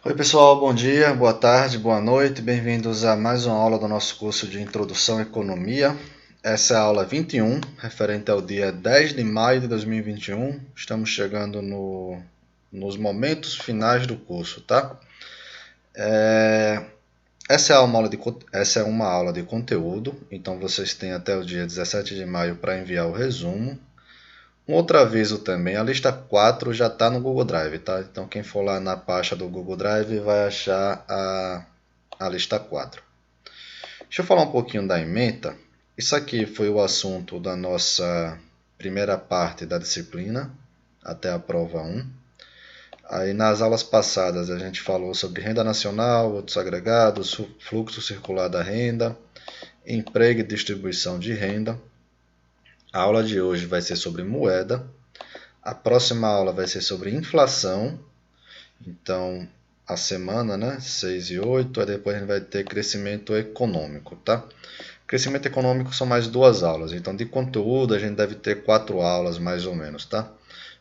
Oi pessoal, bom dia, boa tarde, boa noite, bem-vindos a mais uma aula do nosso curso de Introdução à Economia. Essa é a aula 21, referente ao dia 10 de maio de 2021. Estamos chegando nos momentos finais do curso, tá? Essa é uma aula de conteúdo, então vocês têm até o dia 17 de maio para enviar o resumo. Um outro aviso também, a lista 4 já está no Google Drive, tá? Então quem for lá na pasta do Google Drive vai achar a lista 4. Deixa eu falar um pouquinho da ementa. Isso aqui foi o assunto da nossa primeira parte da disciplina, até a prova 1. Aí nas aulas passadas a gente falou sobre renda nacional, outros agregados, fluxo circular da renda, emprego e distribuição de renda. A aula de hoje vai ser sobre moeda. A próxima aula vai ser sobre inflação. Então, a semana, né? 6 e 8. Aí depois a gente vai ter crescimento econômico, tá? Crescimento econômico são mais 2 aulas. Então, de conteúdo, a gente deve ter 4 aulas, mais ou menos, tá?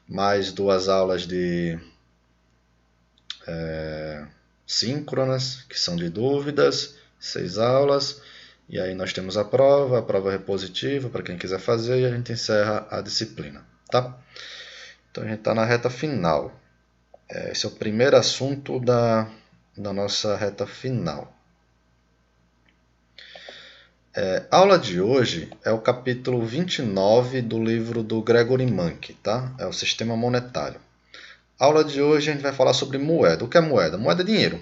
Mais 2 aulas de síncronas, que são de dúvidas. 6 aulas. E aí nós temos a prova repositiva para quem quiser fazer e a gente encerra a disciplina, tá? Então a gente está na reta final. Esse é o primeiro assunto da nossa reta final. A aula de hoje é o capítulo 29 do livro do Gregory Mankiw, tá? É o sistema monetário. A aula de hoje a gente vai falar sobre moeda. O que é moeda? Moeda é dinheiro.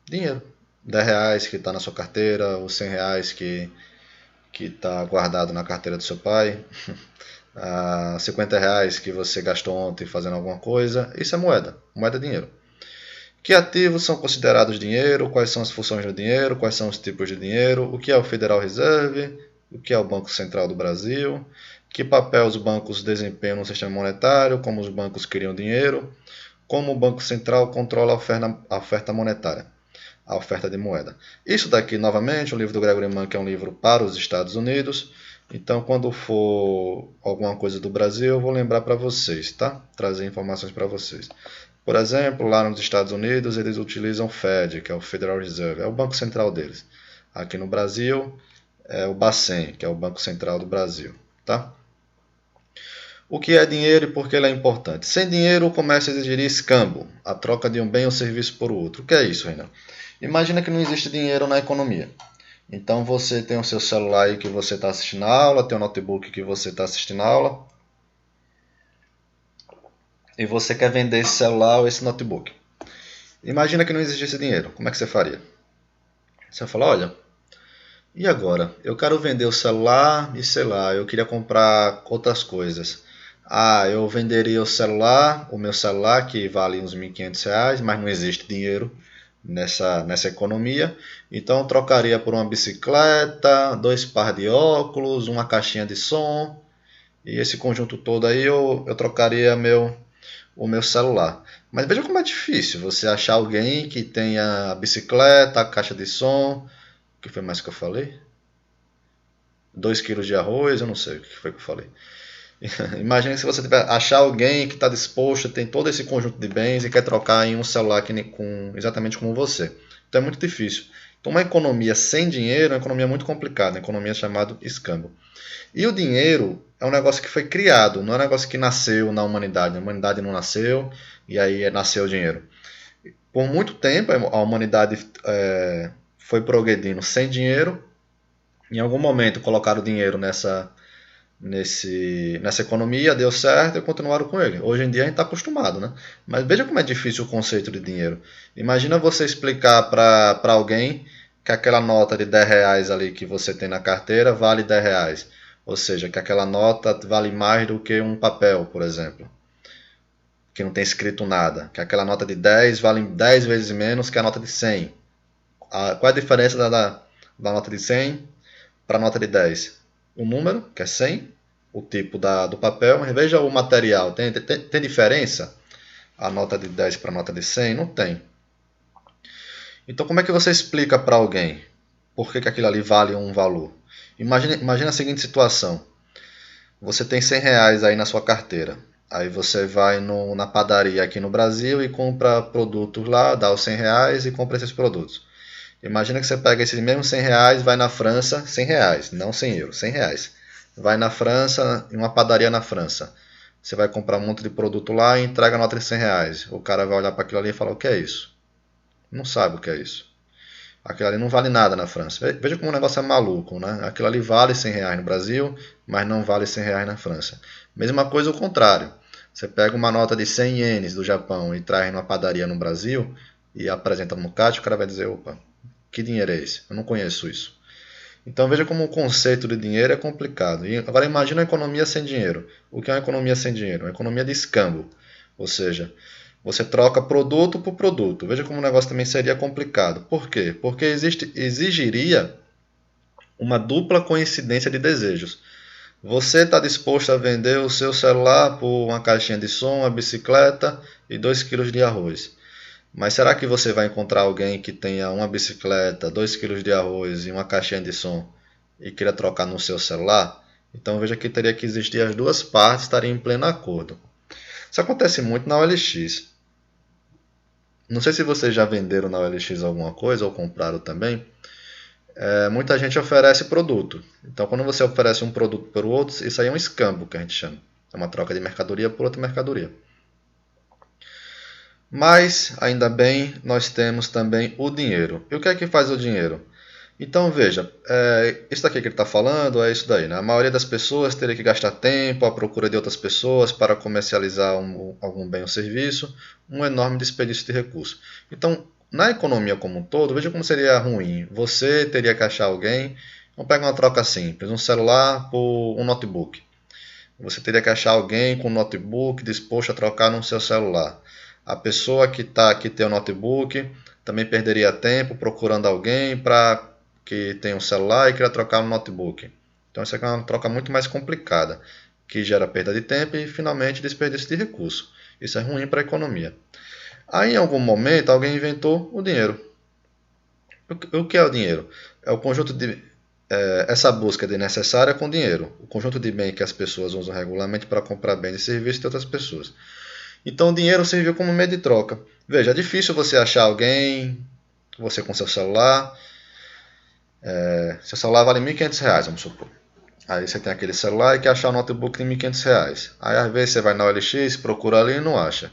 Dinheiro. R$10 que está na sua carteira, os R$100 que está guardado na carteira do seu pai, R$50 que você gastou ontem fazendo alguma coisa, isso é moeda. Moeda é dinheiro. Que ativos são considerados dinheiro? Quais são as funções do dinheiro? Quais são os tipos de dinheiro? O que é o Federal Reserve? O que é o Banco Central do Brasil? Que papel os bancos desempenham no sistema monetário? Como os bancos criam dinheiro? Como o Banco Central controla a oferta monetária? A oferta de moeda. Isso daqui, novamente, o livro do Gregory Mankiw é um livro para os Estados Unidos. Então, quando for alguma coisa do Brasil, eu vou lembrar para vocês, tá? Trazer informações para vocês. Por exemplo, lá nos Estados Unidos, eles utilizam o Fed, que é o Federal Reserve, é o banco central deles. Aqui no Brasil, é o Bacen, que é o Banco Central do Brasil, tá? O que é dinheiro e por que ele é importante? Sem dinheiro, o comércio exigiria escambo, a troca de um bem ou serviço por outro. O que é isso, Renan? Imagina que não existe dinheiro na economia. Então você tem o seu celular aí que você está assistindo a aula, tem o notebook que você está assistindo a aula, e você quer vender esse celular ou esse notebook. Imagina que não existisse dinheiro. Como é que você faria? Você vai falar, olha, e agora? Eu quero vender o celular e sei lá, eu queria comprar outras coisas. Eu venderia o meu celular que vale uns R$1.500, mas não existe dinheiro nessa economia. Então eu trocaria por uma bicicleta, 2 pares de óculos, uma caixinha de som. E esse conjunto todo aí eu trocaria o meu celular. Mas veja como é difícil você achar alguém que tenha a bicicleta, a caixa de som. O que foi mais que eu falei? 2 quilos de arroz, eu não sei o que foi que eu falei. Imagine se você achar alguém que está disposto, tem todo esse conjunto de bens e quer trocar em um celular exatamente como você. Então é muito difícil. Então uma economia sem dinheiro é uma economia muito complicada, uma economia chamada escambo. E o dinheiro é um negócio que foi criado, não é um negócio que nasceu na humanidade. A humanidade não nasceu e aí nasceu o dinheiro. Por muito tempo a humanidade foi progredindo sem dinheiro. Em algum momento colocaram o dinheiro nessa economia, deu certo e continuaram com ele. Hoje em dia a gente está acostumado, né? Mas veja como é difícil o conceito de dinheiro. Imagina você explicar para alguém que aquela nota de R$10 ali que você tem na carteira vale R$10. Ou seja, que aquela nota vale mais do que um papel, por exemplo, que não tem escrito nada. Que aquela nota de 10 vale 10 vezes menos que a nota de 100. Qual é a diferença da nota de 100 para a nota de 10? O número, que é 100, o tipo do papel, mas veja o material. Tem diferença? A nota de 10 para a nota de 100? Não tem. Então como é que você explica para alguém por que aquilo ali vale um valor? Imagina a seguinte situação. Você tem R$100 aí na sua carteira. Aí você vai na padaria aqui no Brasil e compra produtos lá, dá os R$ 100 e compra esses produtos. Imagina que você pega esses mesmos R$ 100, vai na França, R$ 100, não 100 euros, R$ 100. Vai na França, em uma padaria na França. Você vai comprar um monte de produto lá e entrega a nota de R$ 100. O cara vai olhar para aquilo ali e falar: o que é isso? Não sabe o que é isso. Aquilo ali não vale nada na França. Veja como o negócio é maluco, né? Aquilo ali vale R$ 100 no Brasil, mas não vale R$ 100 na França. Mesma coisa o contrário. Você pega uma nota de 100 ienes do Japão e traz numa padaria no Brasil e apresenta no caixa, o cara vai dizer: opa, que dinheiro é esse? Eu não conheço isso. Então veja como o conceito de dinheiro é complicado. E agora imagina a economia sem dinheiro. O que é uma economia sem dinheiro? Uma economia de escambo. Ou seja, você troca produto por produto. Veja como o negócio também seria complicado. Por quê? Porque exigiria uma dupla coincidência de desejos. Você está disposto a vender o seu celular por uma caixinha de som, uma bicicleta e 2 quilos de arroz. Mas será que você vai encontrar alguém que tenha uma bicicleta, 2 quilos de arroz e uma caixinha de som e queira trocar no seu celular? Então veja que teria que existir as duas partes estarem em pleno acordo. Isso acontece muito na OLX. Não sei se vocês já venderam na OLX alguma coisa ou compraram também. Muita gente oferece produto. Então quando você oferece um produto para o outro, isso aí é um escambo que a gente chama. É uma troca de mercadoria por outra mercadoria. Mas, ainda bem, nós temos também o dinheiro. E o que é que faz o dinheiro? Então veja, isso daqui que ele está falando é isso daí, né? A maioria das pessoas teria que gastar tempo à procura de outras pessoas para comercializar algum bem ou serviço, um enorme desperdício de recursos. Então, na economia como um todo, veja como seria ruim. Você teria que achar alguém, vamos pegar uma troca simples, um celular por um notebook. Você teria que achar alguém com um notebook disposto a trocar no seu celular. A pessoa que tem o notebook também perderia tempo procurando alguém que tem um celular e queira trocar no notebook. Então isso aqui é uma troca muito mais complicada, que gera perda de tempo e finalmente desperdício de recurso. Isso é ruim para a economia. Aí em algum momento alguém inventou o dinheiro. O que é o dinheiro? É o conjunto de essa busca de necessária com dinheiro, o conjunto de bens que as pessoas usam regularmente para comprar bens e serviços de outras pessoas. Então o dinheiro serviu como meio de troca. Veja, é difícil você achar alguém, você com seu celular. Seu celular vale R$ 1.500, vamos supor. Aí você tem aquele celular e quer achar um notebook de R$ 1.500. Aí às vezes você vai na OLX, procura ali e não acha.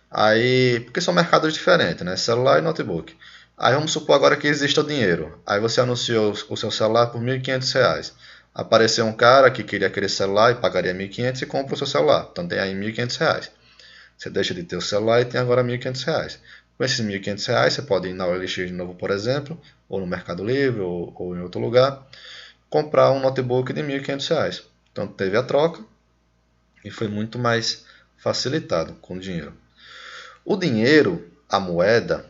Aí, porque são mercados diferentes, né? Celular e notebook. Aí vamos supor agora que exista o dinheiro. Aí você anunciou o seu celular por R$ 1.500. Apareceu um cara que queria aquele celular e pagaria R$ 1.500 e compra o seu celular. Então tem aí R$ 1.500. Você deixa de ter o celular e tem agora R$ 1.500. Com esses R$ 1.500 você pode ir na OLX de novo, por exemplo, ou no Mercado Livre, ou em outro lugar, comprar um notebook de R$ 1.500. Então teve a troca e foi muito mais facilitado com o dinheiro. O dinheiro, a moeda,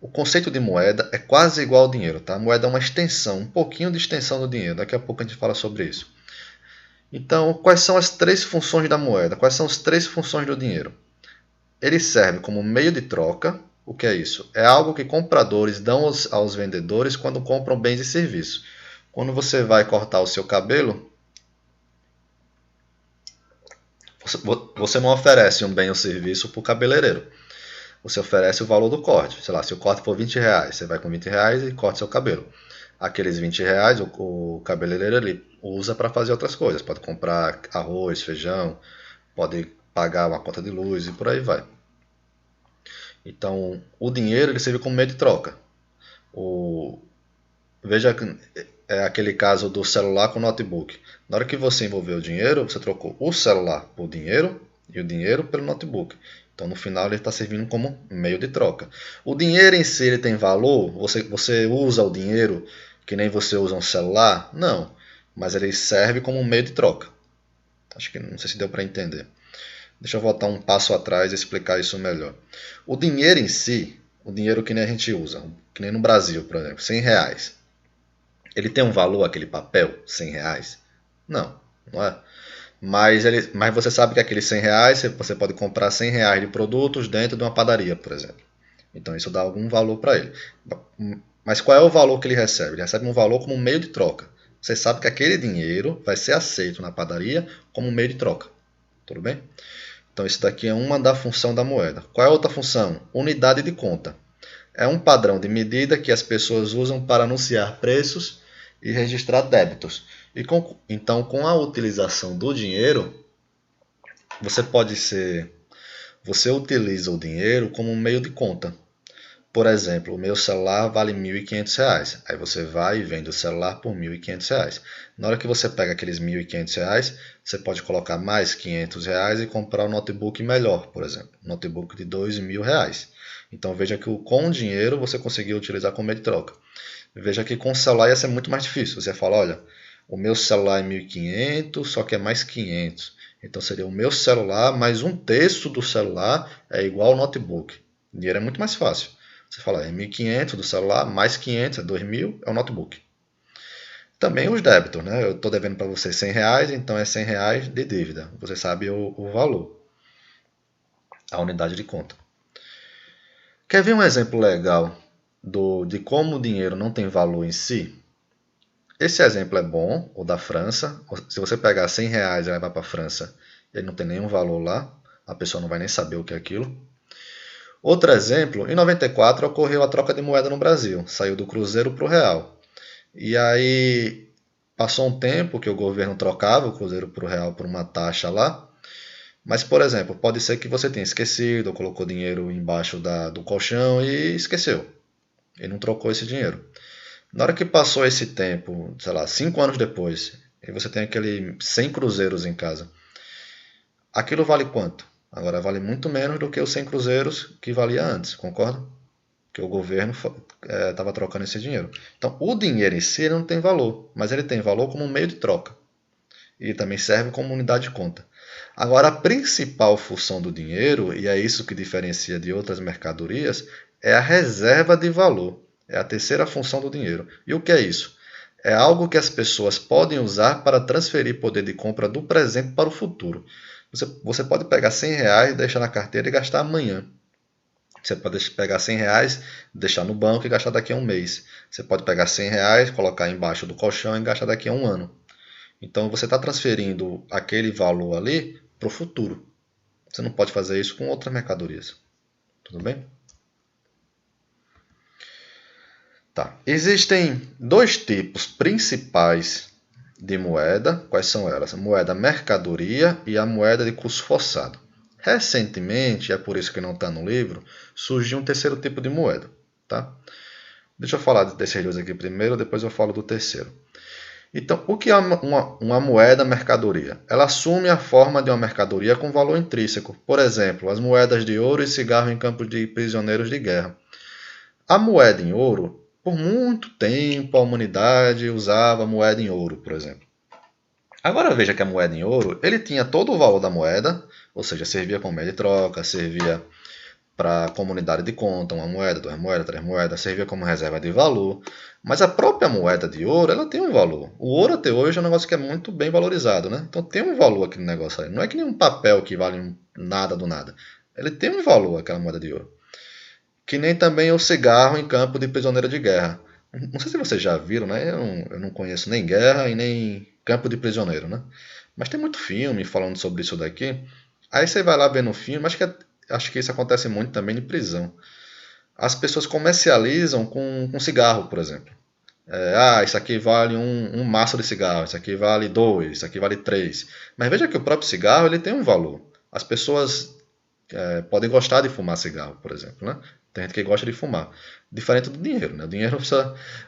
o conceito de moeda é quase igual ao dinheiro. Tá? A moeda é uma extensão, um pouquinho de extensão do dinheiro. Daqui a pouco a gente fala sobre isso. Então, quais são as 3 funções da moeda? Quais são as 3 funções do dinheiro? Ele serve como meio de troca. O que é isso? É algo que compradores dão aos vendedores quando compram bens e serviços. Quando você vai cortar o seu cabelo, você não oferece um bem ou serviço para o cabeleireiro. Você oferece o valor do corte. Sei lá, se o corte for R$ 20, você vai com R$ 20 e corta seu cabelo. Aqueles R$ 20 o cabeleireiro ele usa para fazer outras coisas. Pode comprar arroz, feijão, pode pagar uma conta de luz e por aí vai. Então, o dinheiro ele serve como meio de troca. Veja é aquele caso do celular com notebook. Na hora que você envolveu o dinheiro, você trocou o celular por dinheiro e o dinheiro pelo notebook. Então, no final, ele está servindo como meio de troca. O dinheiro em si ele tem valor? Você usa o dinheiro que nem você usa um celular? Não, mas ele serve como um meio de troca. Acho que não sei se deu para entender. Deixa eu voltar um passo atrás e explicar isso melhor. O dinheiro em si, o dinheiro que nem a gente usa, que nem no Brasil, por exemplo, R$ 100. Ele tem um valor, aquele papel, R$ 100? Não, não é? Mas você sabe que aqueles R$ 100, você pode comprar R$ 100 de produtos dentro de uma padaria, por exemplo. Então isso dá algum valor para ele. Mas qual é o valor que ele recebe? Ele recebe um valor como um meio de troca. Você sabe que aquele dinheiro vai ser aceito na padaria como meio de troca. Tudo bem? Então isso daqui é uma da função da moeda. Qual é a outra função? Unidade de conta. É um padrão de medida que as pessoas usam para anunciar preços e registrar débitos. Então, com a utilização do dinheiro, você utiliza o dinheiro como um meio de conta. Por exemplo, o meu celular vale R$ 1.500. Aí você vai e vende o celular por R$ 1.500. Na hora que você pega aqueles R$ 1.500, você pode colocar mais R$ 500 e comprar um notebook melhor, por exemplo. Um notebook de R$ 2.000. Então veja que com o dinheiro você conseguiu utilizar como meio de troca. Veja que com o celular ia ser muito mais difícil. Você fala, olha, o meu celular é 1.500, só que é mais 500. Então seria o meu celular mais um terço do celular é igual ao notebook. O dinheiro é muito mais fácil. Você fala, é 1.500 do celular, mais 500, é 2.000, é o notebook. Também os débitos, né? Eu estou devendo para você R$ 100, então é R$ 100 de dívida. Você sabe o valor, a unidade de conta. Quer ver um exemplo legal de como o dinheiro não tem valor em si? Esse exemplo é bom, o da França. Se você pegar R$ 100 e levar para a França, ele não tem nenhum valor lá. A pessoa não vai nem saber o que é aquilo. Outro exemplo, em 94 ocorreu a troca de moeda no Brasil, saiu do cruzeiro para o real. E aí passou um tempo que o governo trocava o cruzeiro para o real por uma taxa lá. Mas, por exemplo, pode ser que você tenha esquecido, ou colocou dinheiro embaixo do colchão e esqueceu. E não trocou esse dinheiro. Na hora que passou esse tempo, sei lá, 5 anos depois, e você tem aquele 100 cruzeiros em casa, aquilo vale quanto? Agora vale muito menos do que os 100 cruzeiros que valia antes, concorda? Que o governo estava trocando esse dinheiro. Então, o dinheiro em si não tem valor, mas ele tem valor como um meio de troca. E também serve como unidade de conta. Agora, a principal função do dinheiro, e é isso que diferencia de outras mercadorias, é a reserva de valor. É a terceira função do dinheiro. E o que é isso? É algo que as pessoas podem usar para transferir poder de compra do presente para o futuro. Você pode pegar R$ 100, deixar na carteira e gastar amanhã. Você pode pegar R$ 100, deixar no banco e gastar daqui a um mês. Você pode pegar R$ 100, colocar embaixo do colchão e gastar daqui a um ano. Então você está transferindo aquele valor ali para o futuro. Você não pode fazer isso com outras mercadorias. Tudo bem? Tá. Existem dois tipos principais de moeda. Quais são elas? A moeda mercadoria e a moeda de curso forçado. Recentemente, é por isso que não está no livro, surgiu um terceiro tipo de moeda. Tá? Deixa eu falar desses dois aqui primeiro, depois eu falo do terceiro. Então, o que é uma moeda mercadoria? Ela assume a forma de uma mercadoria com valor intrínseco. Por exemplo, as moedas de ouro e cigarro em campos de prisioneiros de guerra. A moeda em ouro, por muito tempo, a humanidade usava moeda em ouro, por exemplo. Agora veja que a moeda em ouro, ele tinha todo o valor da moeda, ou seja, servia como meio de troca, servia para comunidade de conta, uma moeda, 2 moedas, 3 moedas, servia como reserva de valor. Mas a própria moeda de ouro, ela tem um valor. O ouro até hoje é um negócio que é muito bem valorizado, né? Então tem um valor aqui no negócio aí. Não é que nem um papel que vale nada do nada. Ele tem um valor, aquela moeda de ouro. Que nem também o cigarro em campo de prisioneiro de guerra. Não sei se vocês já viram, né? Eu não conheço nem guerra e nem campo de prisioneiro, né? Mas tem muito filme falando sobre isso daqui. Aí você vai lá ver no filme, acho que isso acontece muito também em prisão. As pessoas comercializam com cigarro, por exemplo. Isso aqui vale um maço de cigarro, isso aqui vale 2, isso aqui vale 3. Mas veja que o próprio cigarro ele tem um valor. As pessoas podem gostar de fumar cigarro, por exemplo, né? Tem gente que gosta de fumar. Diferente do dinheiro, né? O dinheiro,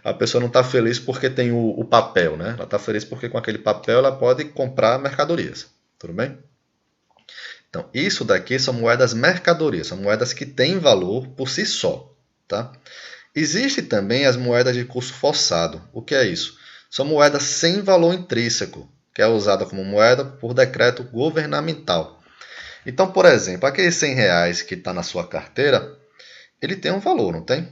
a pessoa não está feliz porque tem o papel, né? Ela está feliz porque com aquele papel ela pode comprar mercadorias. Tudo bem? Então, isso daqui são moedas mercadorias, são moedas que têm valor por si só. Tá? Existe também as moedas de curso forçado. O que é isso? São moedas sem valor intrínseco, que é usada como moeda por decreto governamental. Então, por exemplo, aqueles R$ 100 que está na sua carteira, ele tem um valor, não tem?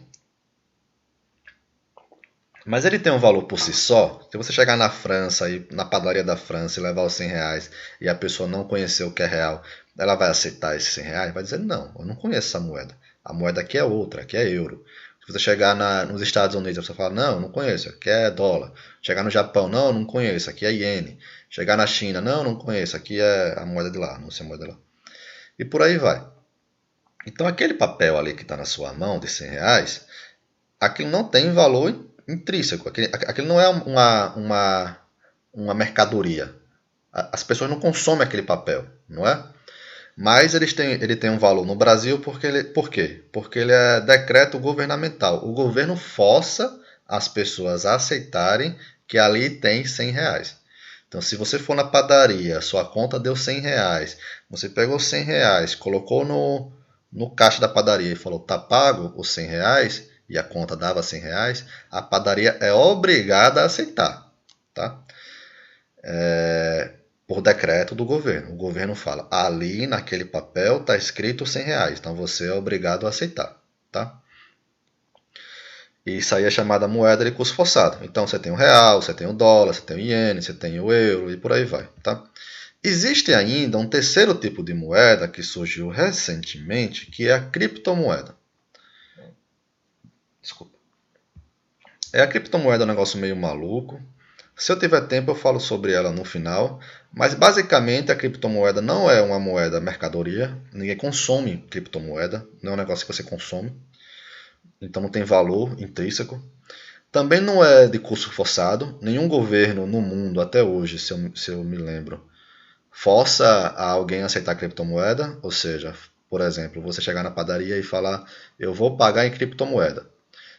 Mas ele tem um valor por si só. Se você chegar na França, e na padaria da França e levar os R$ 100 e a pessoa não conhecer o que é real, ela vai aceitar esses R$ 100? Vai dizer, não, eu não conheço essa moeda. A moeda aqui é outra, aqui é euro. Se você chegar nos Estados Unidos, você fala, não, não conheço, aqui é dólar. Chegar no Japão, não, não conheço, aqui é iene. Chegar na China, não, não conheço, aqui é a moeda de lá, não sei a moeda de lá. E por aí vai. Então aquele papel ali que está na sua mão, de R$ 100, aquilo não tem valor intrínseco. Aquilo não é uma mercadoria. As pessoas não consomem aquele papel, não é? Mas ele tem um valor no Brasil por quê? Porque ele é decreto governamental. O governo força as pessoas a aceitarem que ali tem R$ 100. Então, se você for na padaria, sua conta deu R$ 100, você pegou R$ 100, colocou no caixa da padaria e falou, tá pago os R$ 100, e a conta dava R$ 100, a padaria é obrigada a aceitar, tá? Por decreto do governo. O governo fala, ali naquele papel está escrito R$ 100, então você é obrigado a aceitar, tá? Isso aí é chamada moeda de curso forçado. Então você tem o real, você tem o dólar, você tem o iene, você tem o euro e por aí vai, tá? Existe ainda um terceiro tipo de moeda que surgiu recentemente, que é a criptomoeda. Desculpa. A criptomoeda é um negócio meio maluco. Se eu tiver tempo eu falo sobre ela no final, mas basicamente a criptomoeda não é uma moeda mercadoria, ninguém consome criptomoeda, não é um negócio que você consome, então não tem valor intrínseco. Também não é de curso forçado, nenhum governo no mundo até hoje, se eu me lembro, força a alguém a aceitar criptomoeda, ou seja, por exemplo, você chegar na padaria e falar, eu vou pagar em criptomoeda.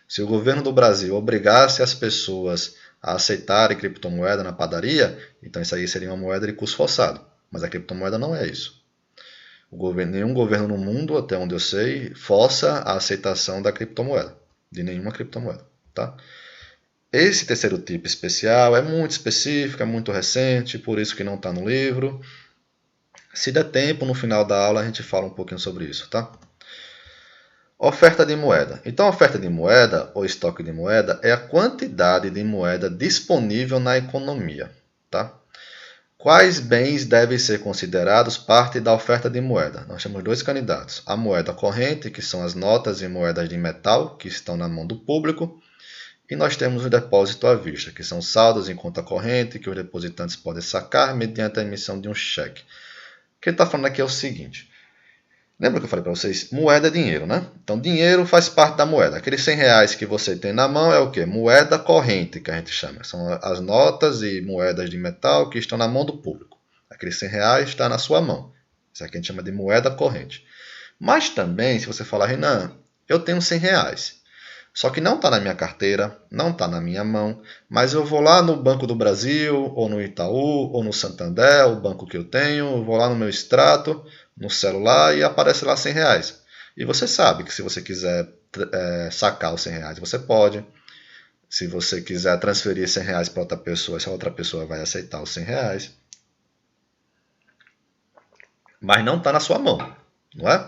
Se o governo do Brasil obrigasse as pessoas a aceitarem criptomoeda na padaria, então isso aí seria uma moeda de curso forçado. Mas a criptomoeda não é isso. Nenhum governo no mundo, até onde eu sei, força a aceitação da criptomoeda, de nenhuma criptomoeda. Tá? Esse terceiro tipo especial é muito específico, é muito recente, por isso que não está no livro. Se der tempo, no final da aula a gente fala um pouquinho sobre isso, tá? Oferta de moeda. Então, a oferta de moeda, ou estoque de moeda, é a quantidade de moeda disponível na economia, tá? Quais bens devem ser considerados parte da oferta de moeda? Nós temos dois candidatos. A moeda corrente, que são as notas e moedas de metal, que estão na mão do público. E nós temos o depósito à vista, que são saldos em conta corrente, que os depositantes podem sacar mediante a emissão de um cheque. O que ele está falando aqui é o seguinte. Lembra que eu falei para vocês? Moeda é dinheiro, né? Então, dinheiro faz parte da moeda. Aqueles R$ 100 que você tem na mão é o quê? Moeda corrente, que a gente chama. São as notas e moedas de metal que estão na mão do público. Aqueles R$ 100 está na sua mão. Isso aqui a gente chama de moeda corrente. Mas também, se você falar, Renan, eu tenho R$ 100. Só que não está na minha carteira, não está na minha mão, mas eu vou lá no Banco do Brasil, ou no Itaú, ou no Santander, o banco que eu tenho, vou lá no meu extrato, no celular, e aparece lá R$ 100. E você sabe que se você quiser sacar os R$ 100, você pode. Se você quiser transferir R$ 100 para outra pessoa, essa outra pessoa vai aceitar os R$ 100. Mas não está na sua mão, não é?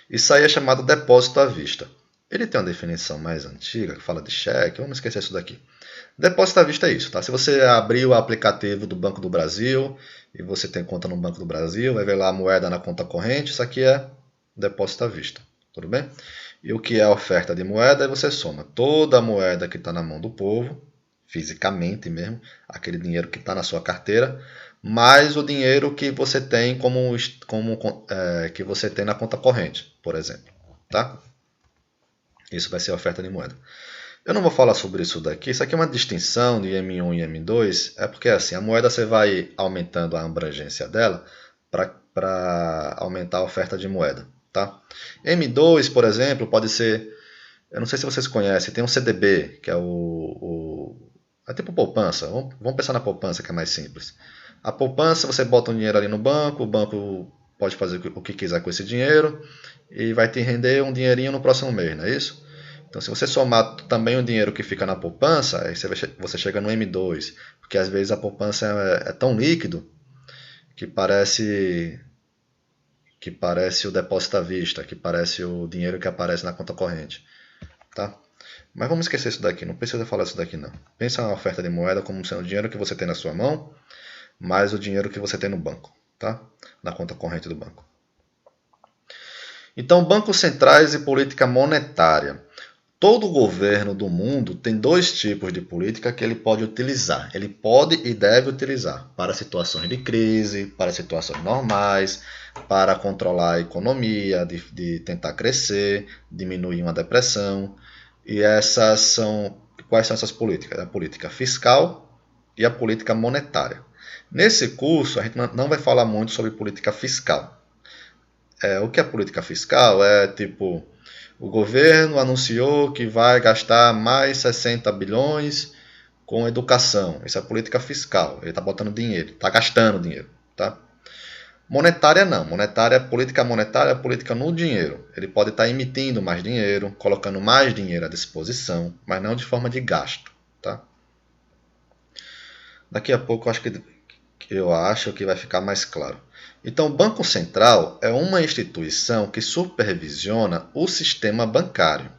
Isso aí é chamado depósito à vista. Ele tem uma definição mais antiga, que fala de cheque, vamos esquecer isso daqui. Depósito à vista é isso, tá? Se você abrir o aplicativo do Banco do Brasil, e você tem conta no Banco do Brasil, vai ver lá a moeda na conta corrente, isso aqui é depósito à vista, tudo bem? E o que é a oferta de moeda? Você soma toda a moeda que está na mão do povo, fisicamente mesmo, aquele dinheiro que está na sua carteira, mais o dinheiro que você tem que você tem na conta corrente, por exemplo, tá? Isso vai ser a oferta de moeda. Eu não vou falar sobre isso daqui. Isso aqui é uma distinção de M1 e M2. É porque assim, a moeda você vai aumentando a abrangência dela para aumentar a oferta de moeda. Tá? M2, por exemplo, pode ser... Eu não sei se vocês conhecem. Tem um CDB, que é é tipo poupança. Vamos pensar na poupança, que é mais simples. A poupança, você bota um dinheiro ali no banco. O banco pode fazer o que quiser com esse dinheiro. E vai te render um dinheirinho no próximo mês, não é isso? Então, se você somar também o dinheiro que fica na poupança, aí você chega no M2, porque às vezes a poupança é tão líquido que parece o depósito à vista, que parece o dinheiro que aparece na conta corrente, tá? Mas vamos esquecer isso daqui, não precisa falar isso daqui não. Pensa na oferta de moeda como sendo o dinheiro que você tem na sua mão, mais o dinheiro que você tem no banco, tá? Na conta corrente do banco. Então, bancos centrais e política monetária. Todo governo do mundo tem dois tipos de política que ele pode utilizar. Ele pode e deve utilizar para situações de crise, para situações normais, para controlar a economia, de tentar crescer, diminuir uma depressão. E quais são essas políticas? A política fiscal e a política monetária. Nesse curso, a gente não vai falar muito sobre política fiscal. O que é política fiscal? É tipo, o governo anunciou que vai gastar mais 60 bilhões com educação. Isso é política fiscal. Ele está botando dinheiro, está gastando dinheiro. Tá? Monetária não. Política monetária é política no dinheiro. Ele pode estar emitindo mais dinheiro, colocando mais dinheiro à disposição, mas não de forma de gasto. Tá? Daqui a pouco eu acho que vai ficar mais claro. Então, o Banco Central é uma instituição que supervisiona o sistema bancário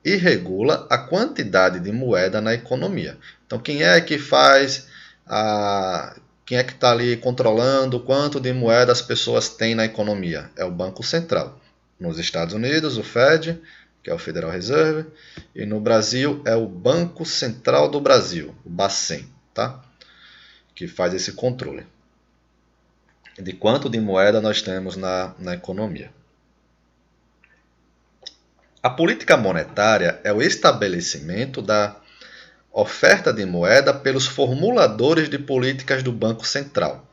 e regula a quantidade de moeda na economia. Então, quem é que está ali controlando quanto de moeda as pessoas têm na economia? É o Banco Central. Nos Estados Unidos, o Fed, que é o Federal Reserve, e no Brasil é o Banco Central do Brasil, o Bacen, tá? Que faz esse controle de quanto de moeda nós temos na economia. A política monetária é o estabelecimento da oferta de moeda pelos formuladores de políticas do Banco Central.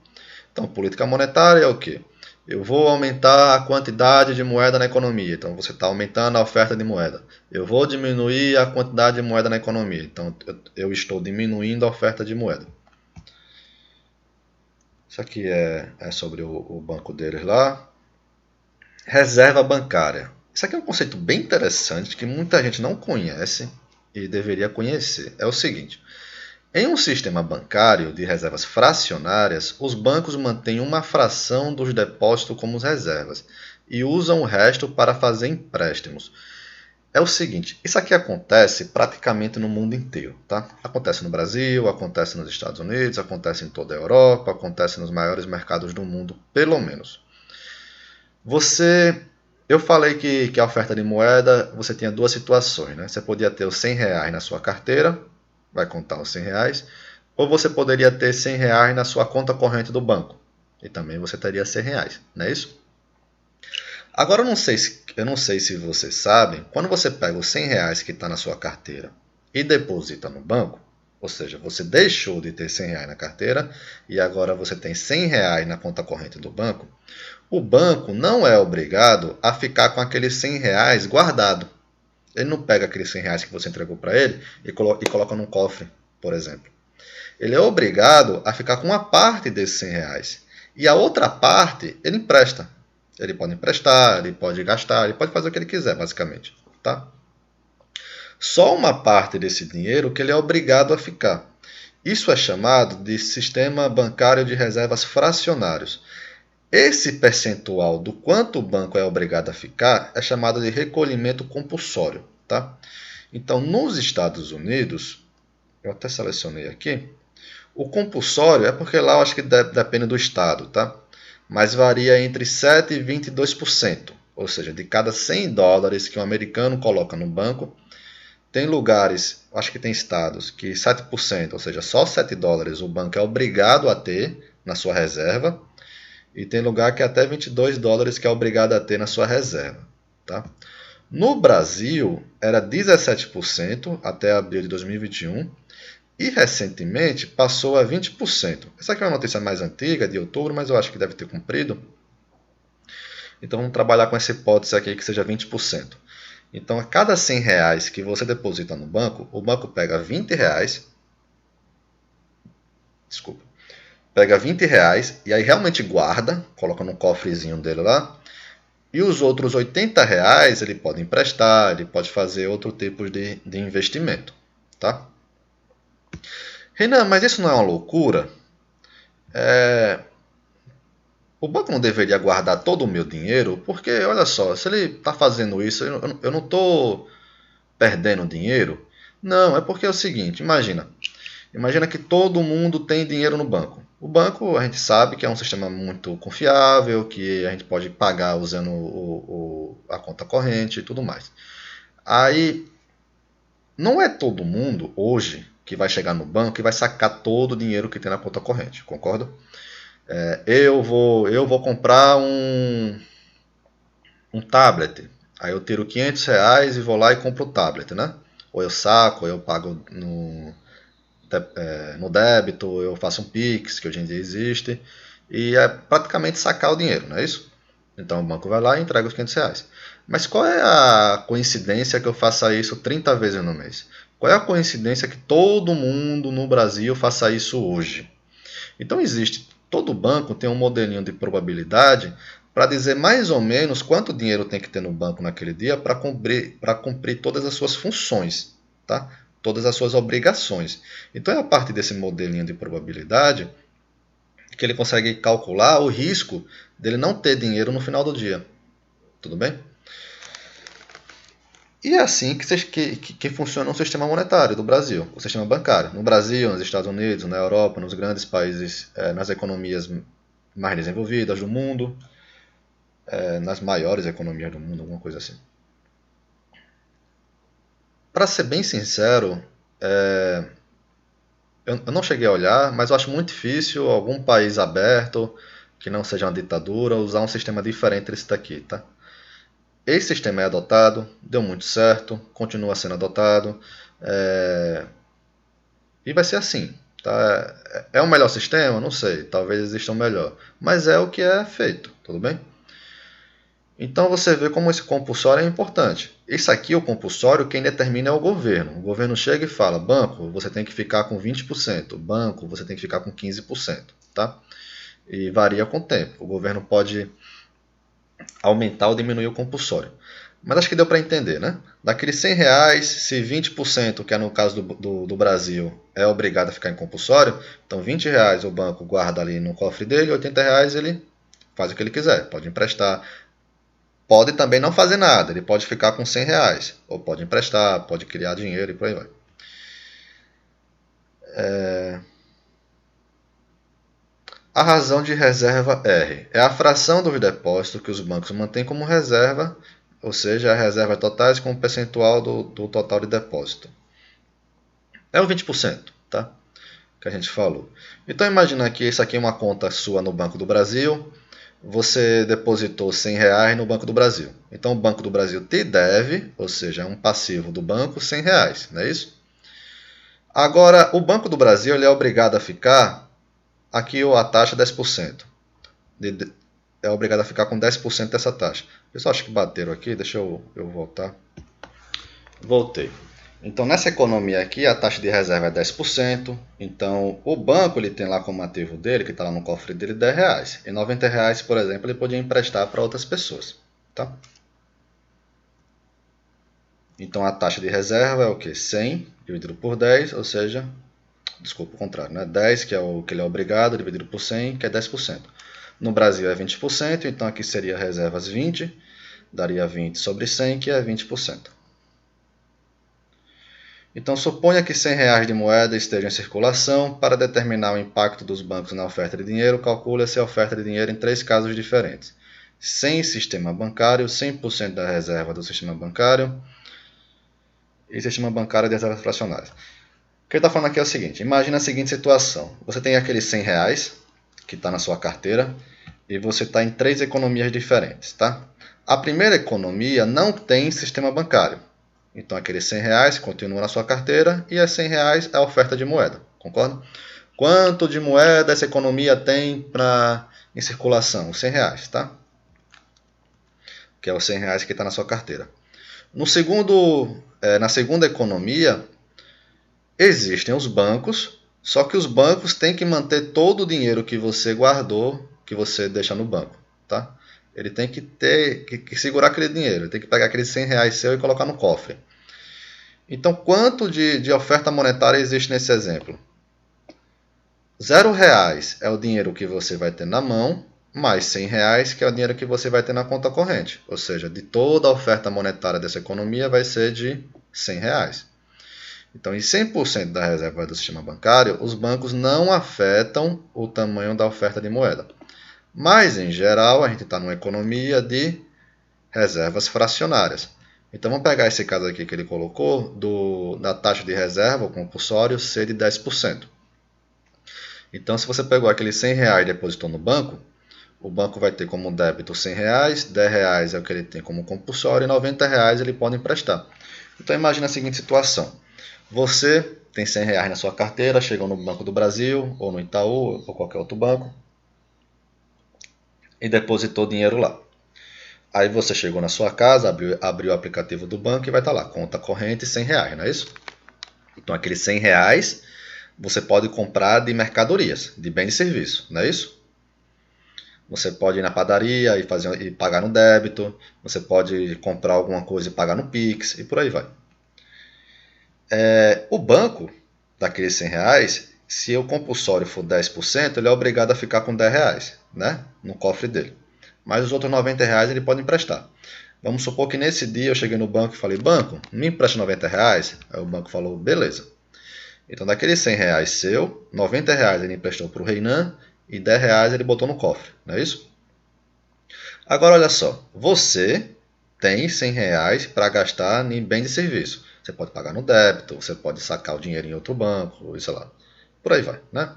Então, política monetária é o quê? Eu vou aumentar a quantidade de moeda na economia, então você está aumentando a oferta de moeda. Eu vou diminuir a quantidade de moeda na economia, então eu estou diminuindo a oferta de moeda. Isso aqui é sobre o banco deles lá. Reserva bancária. Isso aqui é um conceito bem interessante que muita gente não conhece e deveria conhecer. É o seguinte: em um sistema bancário de reservas fracionárias, os bancos mantêm uma fração dos depósitos como reservas e usam o resto para fazer empréstimos. É o seguinte, isso aqui acontece praticamente no mundo inteiro, tá? Acontece no Brasil, acontece nos Estados Unidos, acontece em toda a Europa, acontece nos maiores mercados do mundo, pelo menos. Eu falei que a oferta de moeda, você tinha duas situações, né? Você podia ter os R$100 na sua carteira, vai contar os R$100, ou você poderia ter R$100 na sua conta corrente do banco, e também você teria R$100, não é isso? Agora, eu não sei se vocês sabem, quando você pega os R$100 que está na sua carteira e deposita no banco, ou seja, você deixou de ter R$100 na carteira e agora você tem R$100 na conta corrente do banco, o banco não é obrigado a ficar com aqueles R$100 guardado. Ele não pega aqueles R$100 que você entregou para ele e coloca num cofre, por exemplo. Ele é obrigado a ficar com uma parte desses R$100 e a outra parte ele empresta. Ele pode emprestar, ele pode gastar, ele pode fazer o que ele quiser, basicamente. Tá? Só uma parte desse dinheiro que ele é obrigado a ficar. Isso é chamado de sistema bancário de reservas fracionários. Esse percentual do quanto o banco é obrigado a ficar é chamado de recolhimento compulsório. Tá? Então, nos Estados Unidos, eu até selecionei aqui, o compulsório é porque lá eu acho que depende do estado, tá? Mas varia entre 7% e 22%, ou seja, de cada $100 que um americano coloca no banco, tem lugares, acho que tem estados, que 7%, ou seja, só $7 o banco é obrigado a ter na sua reserva, e tem lugar que até $22 que é obrigado a ter na sua reserva. Tá? No Brasil, era 17% até abril de 2021, e recentemente passou a 20%. Essa aqui é uma notícia mais antiga, de outubro, mas eu acho que deve ter cumprido. Então vamos trabalhar com essa hipótese aqui que seja 20%. Então a cada R$100 que você deposita no banco, o banco pega R$20, pega R$20 e aí realmente guarda, coloca no cofrezinho dele lá. E os outros R$80 ele pode emprestar, ele pode fazer outro tipo de investimento. Tá? Renan, mas isso não é uma loucura? O banco não deveria guardar todo o meu dinheiro? Porque, olha só, se ele está fazendo isso, eu não estou perdendo dinheiro? Não, é porque é o seguinte, imagina que todo mundo tem dinheiro no banco. O banco, a gente sabe que é um sistema muito confiável, que a gente pode pagar usando a conta corrente e tudo mais. Aí, não é todo mundo hoje que vai chegar no banco e vai sacar todo o dinheiro que tem na conta corrente, concorda? Eu vou comprar um tablet, aí eu tiro R$ 500 e vou lá e compro o tablet, né? Ou eu saco, ou eu pago no débito, ou eu faço um Pix, que hoje em dia existe, e é praticamente sacar o dinheiro, não é isso? Então o banco vai lá e entrega os R$ 500. Mas qual é a coincidência que eu faça isso 30 vezes no mês? Qual é a coincidência que todo mundo no Brasil faça isso hoje? Então existe, todo banco tem um modelinho de probabilidade para dizer mais ou menos quanto dinheiro tem que ter no banco naquele dia para cumprir todas as suas funções, tá? Todas as suas obrigações. Então é a partir desse modelinho de probabilidade que ele consegue calcular o risco dele não ter dinheiro no final do dia. Tudo bem? E é assim que funciona o sistema monetário do Brasil, o sistema bancário. No Brasil, nos Estados Unidos, na Europa, nos grandes países, nas economias mais desenvolvidas do mundo, nas maiores economias do mundo, alguma coisa assim. Para ser bem sincero, eu não cheguei a olhar, mas eu acho muito difícil algum país aberto, que não seja uma ditadura, usar um sistema diferente desse daqui, tá? Esse sistema é adotado, deu muito certo, continua sendo adotado, e vai ser assim. Tá? É o melhor sistema? Não sei, talvez exista um melhor, mas é o que é feito, tudo bem? Então você vê como esse compulsório é importante. Isso aqui, o compulsório, quem determina é o governo. O governo chega e fala, banco, você tem que ficar com 20%, banco, você tem que ficar com 15%, tá? E varia com o tempo. O governo pode aumentar ou diminuir o compulsório. Mas acho que deu para entender, né? Daqueles R$ 100, se 20%, que é no caso do Brasil, é obrigado a ficar em compulsório, então R$ 20 o banco guarda ali no cofre dele, R$ 80 ele faz o que ele quiser, pode emprestar. Pode também não fazer nada, ele pode ficar com R$ 100, ou pode emprestar, pode criar dinheiro e por aí vai. A razão de reserva R é a fração do depósito que os bancos mantêm como reserva, ou seja, a reserva totais como percentual do total de depósito. É o 20%, tá? Que a gente falou. Então imagina que isso aqui é uma conta sua no Banco do Brasil, você depositou R$ 100 no Banco do Brasil. Então o Banco do Brasil te deve, ou seja, é um passivo do banco, R$ 100, não é isso? Agora, o Banco do Brasil ele é obrigado a ficar, aqui a taxa 10%. É obrigado a ficar com 10% dessa taxa. Pessoal, acho que bateram aqui, deixa eu voltar. Voltei. Então, nessa economia aqui, a taxa de reserva é 10%. Então, o banco ele tem lá como ativo dele, que está lá no cofre dele, R$ 10. E R$ 90, por exemplo, ele podia emprestar para outras pessoas. Tá? Então, a taxa de reserva é o quê? 100 dividido por 10, ou seja, desculpa, o contrário, né? 10, que é o que ele é obrigado, dividido por 100, que é 10%. No Brasil é 20%, então aqui seria reservas 20, daria 20 sobre 100, que é 20%. Então, suponha que R$ 100 de moeda esteja em circulação. Para determinar o impacto dos bancos na oferta de dinheiro, calcula-se a oferta de dinheiro em 3 casos diferentes. Sem sistema bancário, 100% da reserva do sistema bancário e sistema bancário de reservas fracionárias. O que ele está falando aqui é o seguinte, imagina a seguinte situação. Você tem aqueles R$ 100 que está na sua carteira e você está em 3 economias diferentes. Tá? A primeira economia não tem sistema bancário. Então, aqueles R$ 100 continua na sua carteira e R$ 100 é a oferta de moeda. Concorda? Quanto de moeda essa economia tem em circulação? Os R$ 100, tá? Que é os R$ 100 que está na sua carteira. Na segunda economia, existem os bancos, só que os bancos têm que manter todo o dinheiro que você guardou, que você deixa no banco. Tá? Ele tem que segurar aquele dinheiro, ele tem que pegar aqueles R$ 100 seu e colocar no cofre. Então, quanto de oferta monetária existe nesse exemplo? R$ 0 é o dinheiro que você vai ter na mão, mais R$ 100, que é o dinheiro que você vai ter na conta corrente. Ou seja, de toda a oferta monetária dessa economia vai ser de R$ 100. Então, em 100% da reserva do sistema bancário, os bancos não afetam o tamanho da oferta de moeda. Mas, em geral, a gente está numa economia de reservas fracionárias. Então vamos pegar esse caso aqui que ele colocou, da taxa de reserva, o compulsório, ser de 10%. Então se você pegou aqueles R$100 e depositou no banco, o banco vai ter como débito R$100, R$10 é o que ele tem como compulsório e R$90 ele pode emprestar. Então imagina a seguinte situação. Você tem R$100 na sua carteira, chegou no Banco do Brasil, ou no Itaú, ou qualquer outro banco, e depositou dinheiro lá. Aí você chegou na sua casa, abriu o aplicativo do banco e vai estar lá, conta corrente R$100, não é isso? Então aqueles R$100 você pode comprar de mercadorias, de bens e serviços, não é isso? Você pode ir na padaria e pagar no débito, você pode comprar alguma coisa e pagar no Pix, e por aí vai. O banco, daqueles R$100, se o compulsório for 10%, ele é obrigado a ficar com R$10, né, no cofre dele. Mas os outros R$90 ele pode emprestar. Vamos supor que nesse dia eu cheguei no banco e falei, banco, me empresta R$90? Aí o banco falou, beleza. Então daqueles R$100 seu, R$90 ele emprestou para o Reinan e R$10 ele botou no cofre, não é isso? Agora olha só, você tem R$100 para gastar em bens e serviços. Você pode pagar no débito, você pode sacar o dinheiro em outro banco, sei lá, por aí vai, né?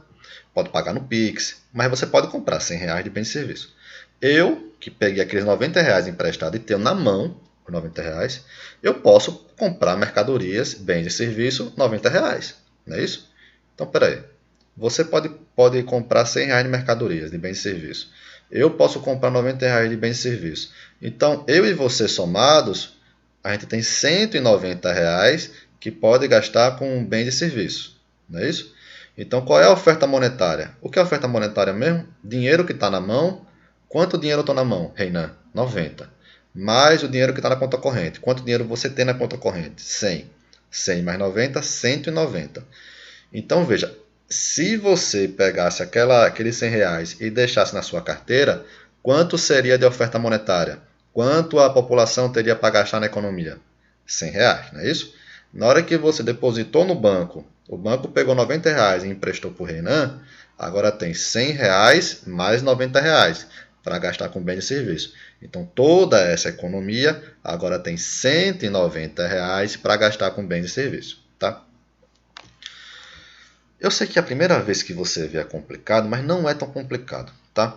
Pode pagar no Pix, mas você pode comprar R$100 de bens e serviços. Eu, que peguei aqueles R$90 emprestado e tenho na mão os R$90, eu posso comprar mercadorias, bens e serviços, R$90, não é isso? Então, peraí. Você pode comprar R$100 de mercadorias, de bens e serviços. Eu posso comprar R$90 de bens e serviços. Então, eu e você somados, a gente tem R$190 que pode gastar com bens e serviços, não é isso? Então, qual é a oferta monetária? O que é oferta monetária mesmo? Dinheiro que está na mão. Quanto dinheiro eu estou na mão, Reinan? 90. Mais o dinheiro que está na conta corrente. Quanto dinheiro você tem na conta corrente? 100. 100 mais 90, 190. Então, veja, se você pegasse aqueles R$100 e deixasse na sua carteira, quanto seria de oferta monetária? Quanto a população teria para gastar na economia? R$100, não é isso? Na hora que você depositou no banco, o banco pegou R$90 e emprestou para o Reinan, agora tem R$100 mais R$90 para gastar com bens e serviços. Então toda essa economia agora tem R$190 para gastar com bens e serviços, tá? Eu sei que a primeira vez que você vê é complicado, mas não é tão complicado, tá?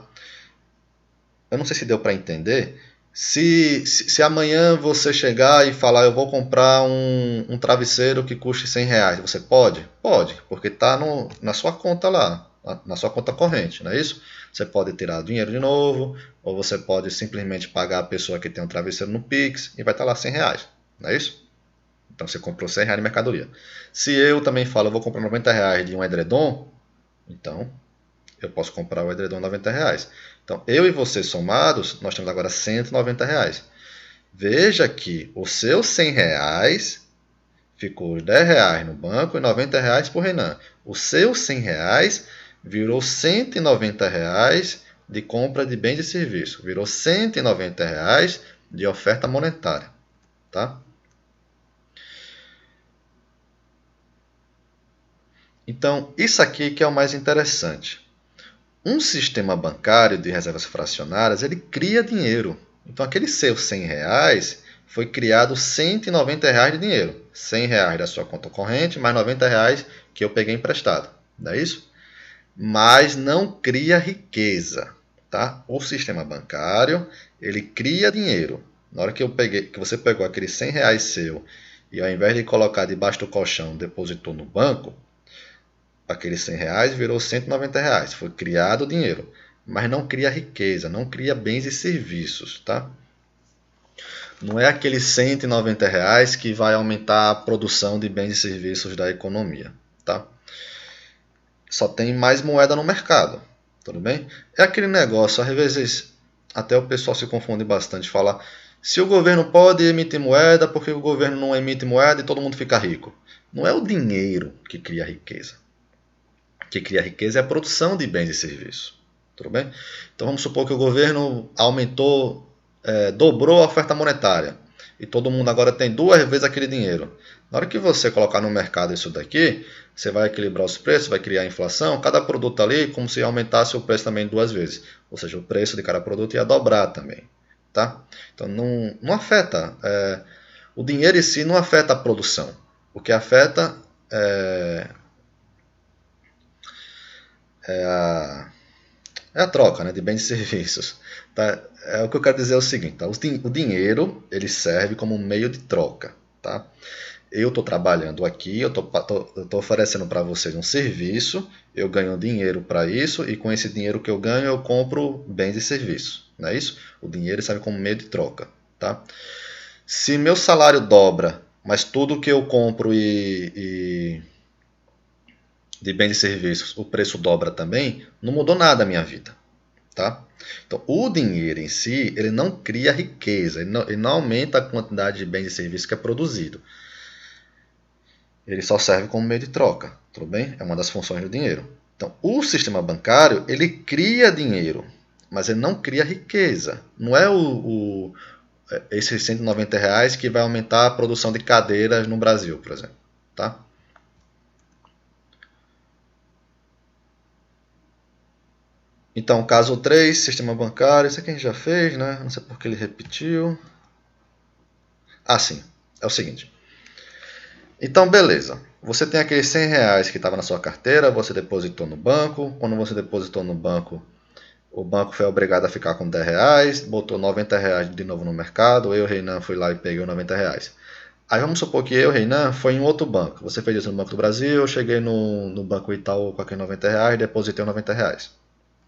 Eu não sei se deu para entender. Se amanhã você chegar e falar, eu vou comprar um travesseiro que custe R$100, você pode? Pode, porque está na sua conta lá, na sua conta corrente, não é isso? Você pode tirar dinheiro de novo, ou você pode simplesmente pagar a pessoa que tem um travesseiro no Pix e vai estar lá R$100, não é isso? Então você comprou R$100 de mercadoria. Se eu também falo, eu vou comprar R$90 de um edredom, então eu posso comprar o edredom R$90. Então eu e você somados, nós temos agora R$190. Veja que os seus R$100 ficou os R$10 no banco e R$90 por Reinan. Os seus R$100 virou R$190 de compra de bens e serviços. Virou R$190 de oferta monetária, tá? Então, isso aqui que é o mais interessante. Um sistema bancário de reservas fracionárias, ele cria dinheiro. Então, aquele seu R$100 foi criado R$190 de dinheiro. R$100 da sua conta corrente, mais R$90 que eu peguei emprestado. Não é isso? Mas não cria riqueza, tá? O sistema bancário, ele cria dinheiro. Na hora que você pegou aquele R$100 seu e ao invés de colocar debaixo do colchão, depositou no banco, aqueles R$100 virou R$190. Foi criado dinheiro, mas não cria riqueza, não cria bens e serviços, tá? Não é aqueles R$190 que vai aumentar a produção de bens e serviços da economia, tá? Só tem mais moeda no mercado, tudo bem? É aquele negócio, às vezes até o pessoal se confunde bastante, fala, se o governo pode emitir moeda, por que o governo não emite moeda e todo mundo fica rico? Não é o dinheiro que cria riqueza. O que cria riqueza é a produção de bens e serviços, tudo bem? Então vamos supor que o governo dobrou a oferta monetária e todo mundo agora tem 2 vezes aquele dinheiro. Na hora que você colocar no mercado isso daqui, você vai equilibrar os preços, vai criar inflação, cada produto ali como se aumentasse o preço também 2 vezes. Ou seja, o preço de cada produto ia dobrar também, tá? Então não afeta. O dinheiro em si não afeta a produção. O que afeta é a troca, né, de bens e serviços. Tá? O que eu quero dizer é o seguinte, tá? O dinheiro ele serve como um meio de troca. Tá? Eu estou trabalhando aqui, eu estou oferecendo para vocês um serviço, eu ganho dinheiro para isso, e com esse dinheiro que eu ganho eu compro bens e serviços. Não é isso? O dinheiro serve como meio de troca. Tá? Se meu salário dobra, mas tudo que eu compro de bens e serviços, o preço dobra também, não mudou nada a minha vida. Tá? Então, o dinheiro em si, ele não cria riqueza, ele não aumenta a quantidade de bens e serviços que é produzido. Ele só serve como meio de troca, tudo bem? É uma das funções do dinheiro. Então, o sistema bancário, ele cria dinheiro, mas ele não cria riqueza. Não é esses R$190 que vai aumentar a produção de cadeiras no Brasil, por exemplo. Tá? Então, caso 3, sistema bancário. Isso aqui a gente já fez, né? Não sei por que ele repetiu. Ah, sim. É o seguinte. Então, beleza. Você tem aqueles R$100 que estava na sua carteira, você depositou no banco. Quando você depositou no banco, o banco foi obrigado a ficar com R$10, botou R$90 de novo no mercado. Eu, Reinan, fui lá e peguei os R$90. Aí vamos supor que eu, Reinan, foi em outro banco. Você fez isso no Banco do Brasil, eu cheguei no Banco Itaú com aqueles R$90 e depositei os R$90.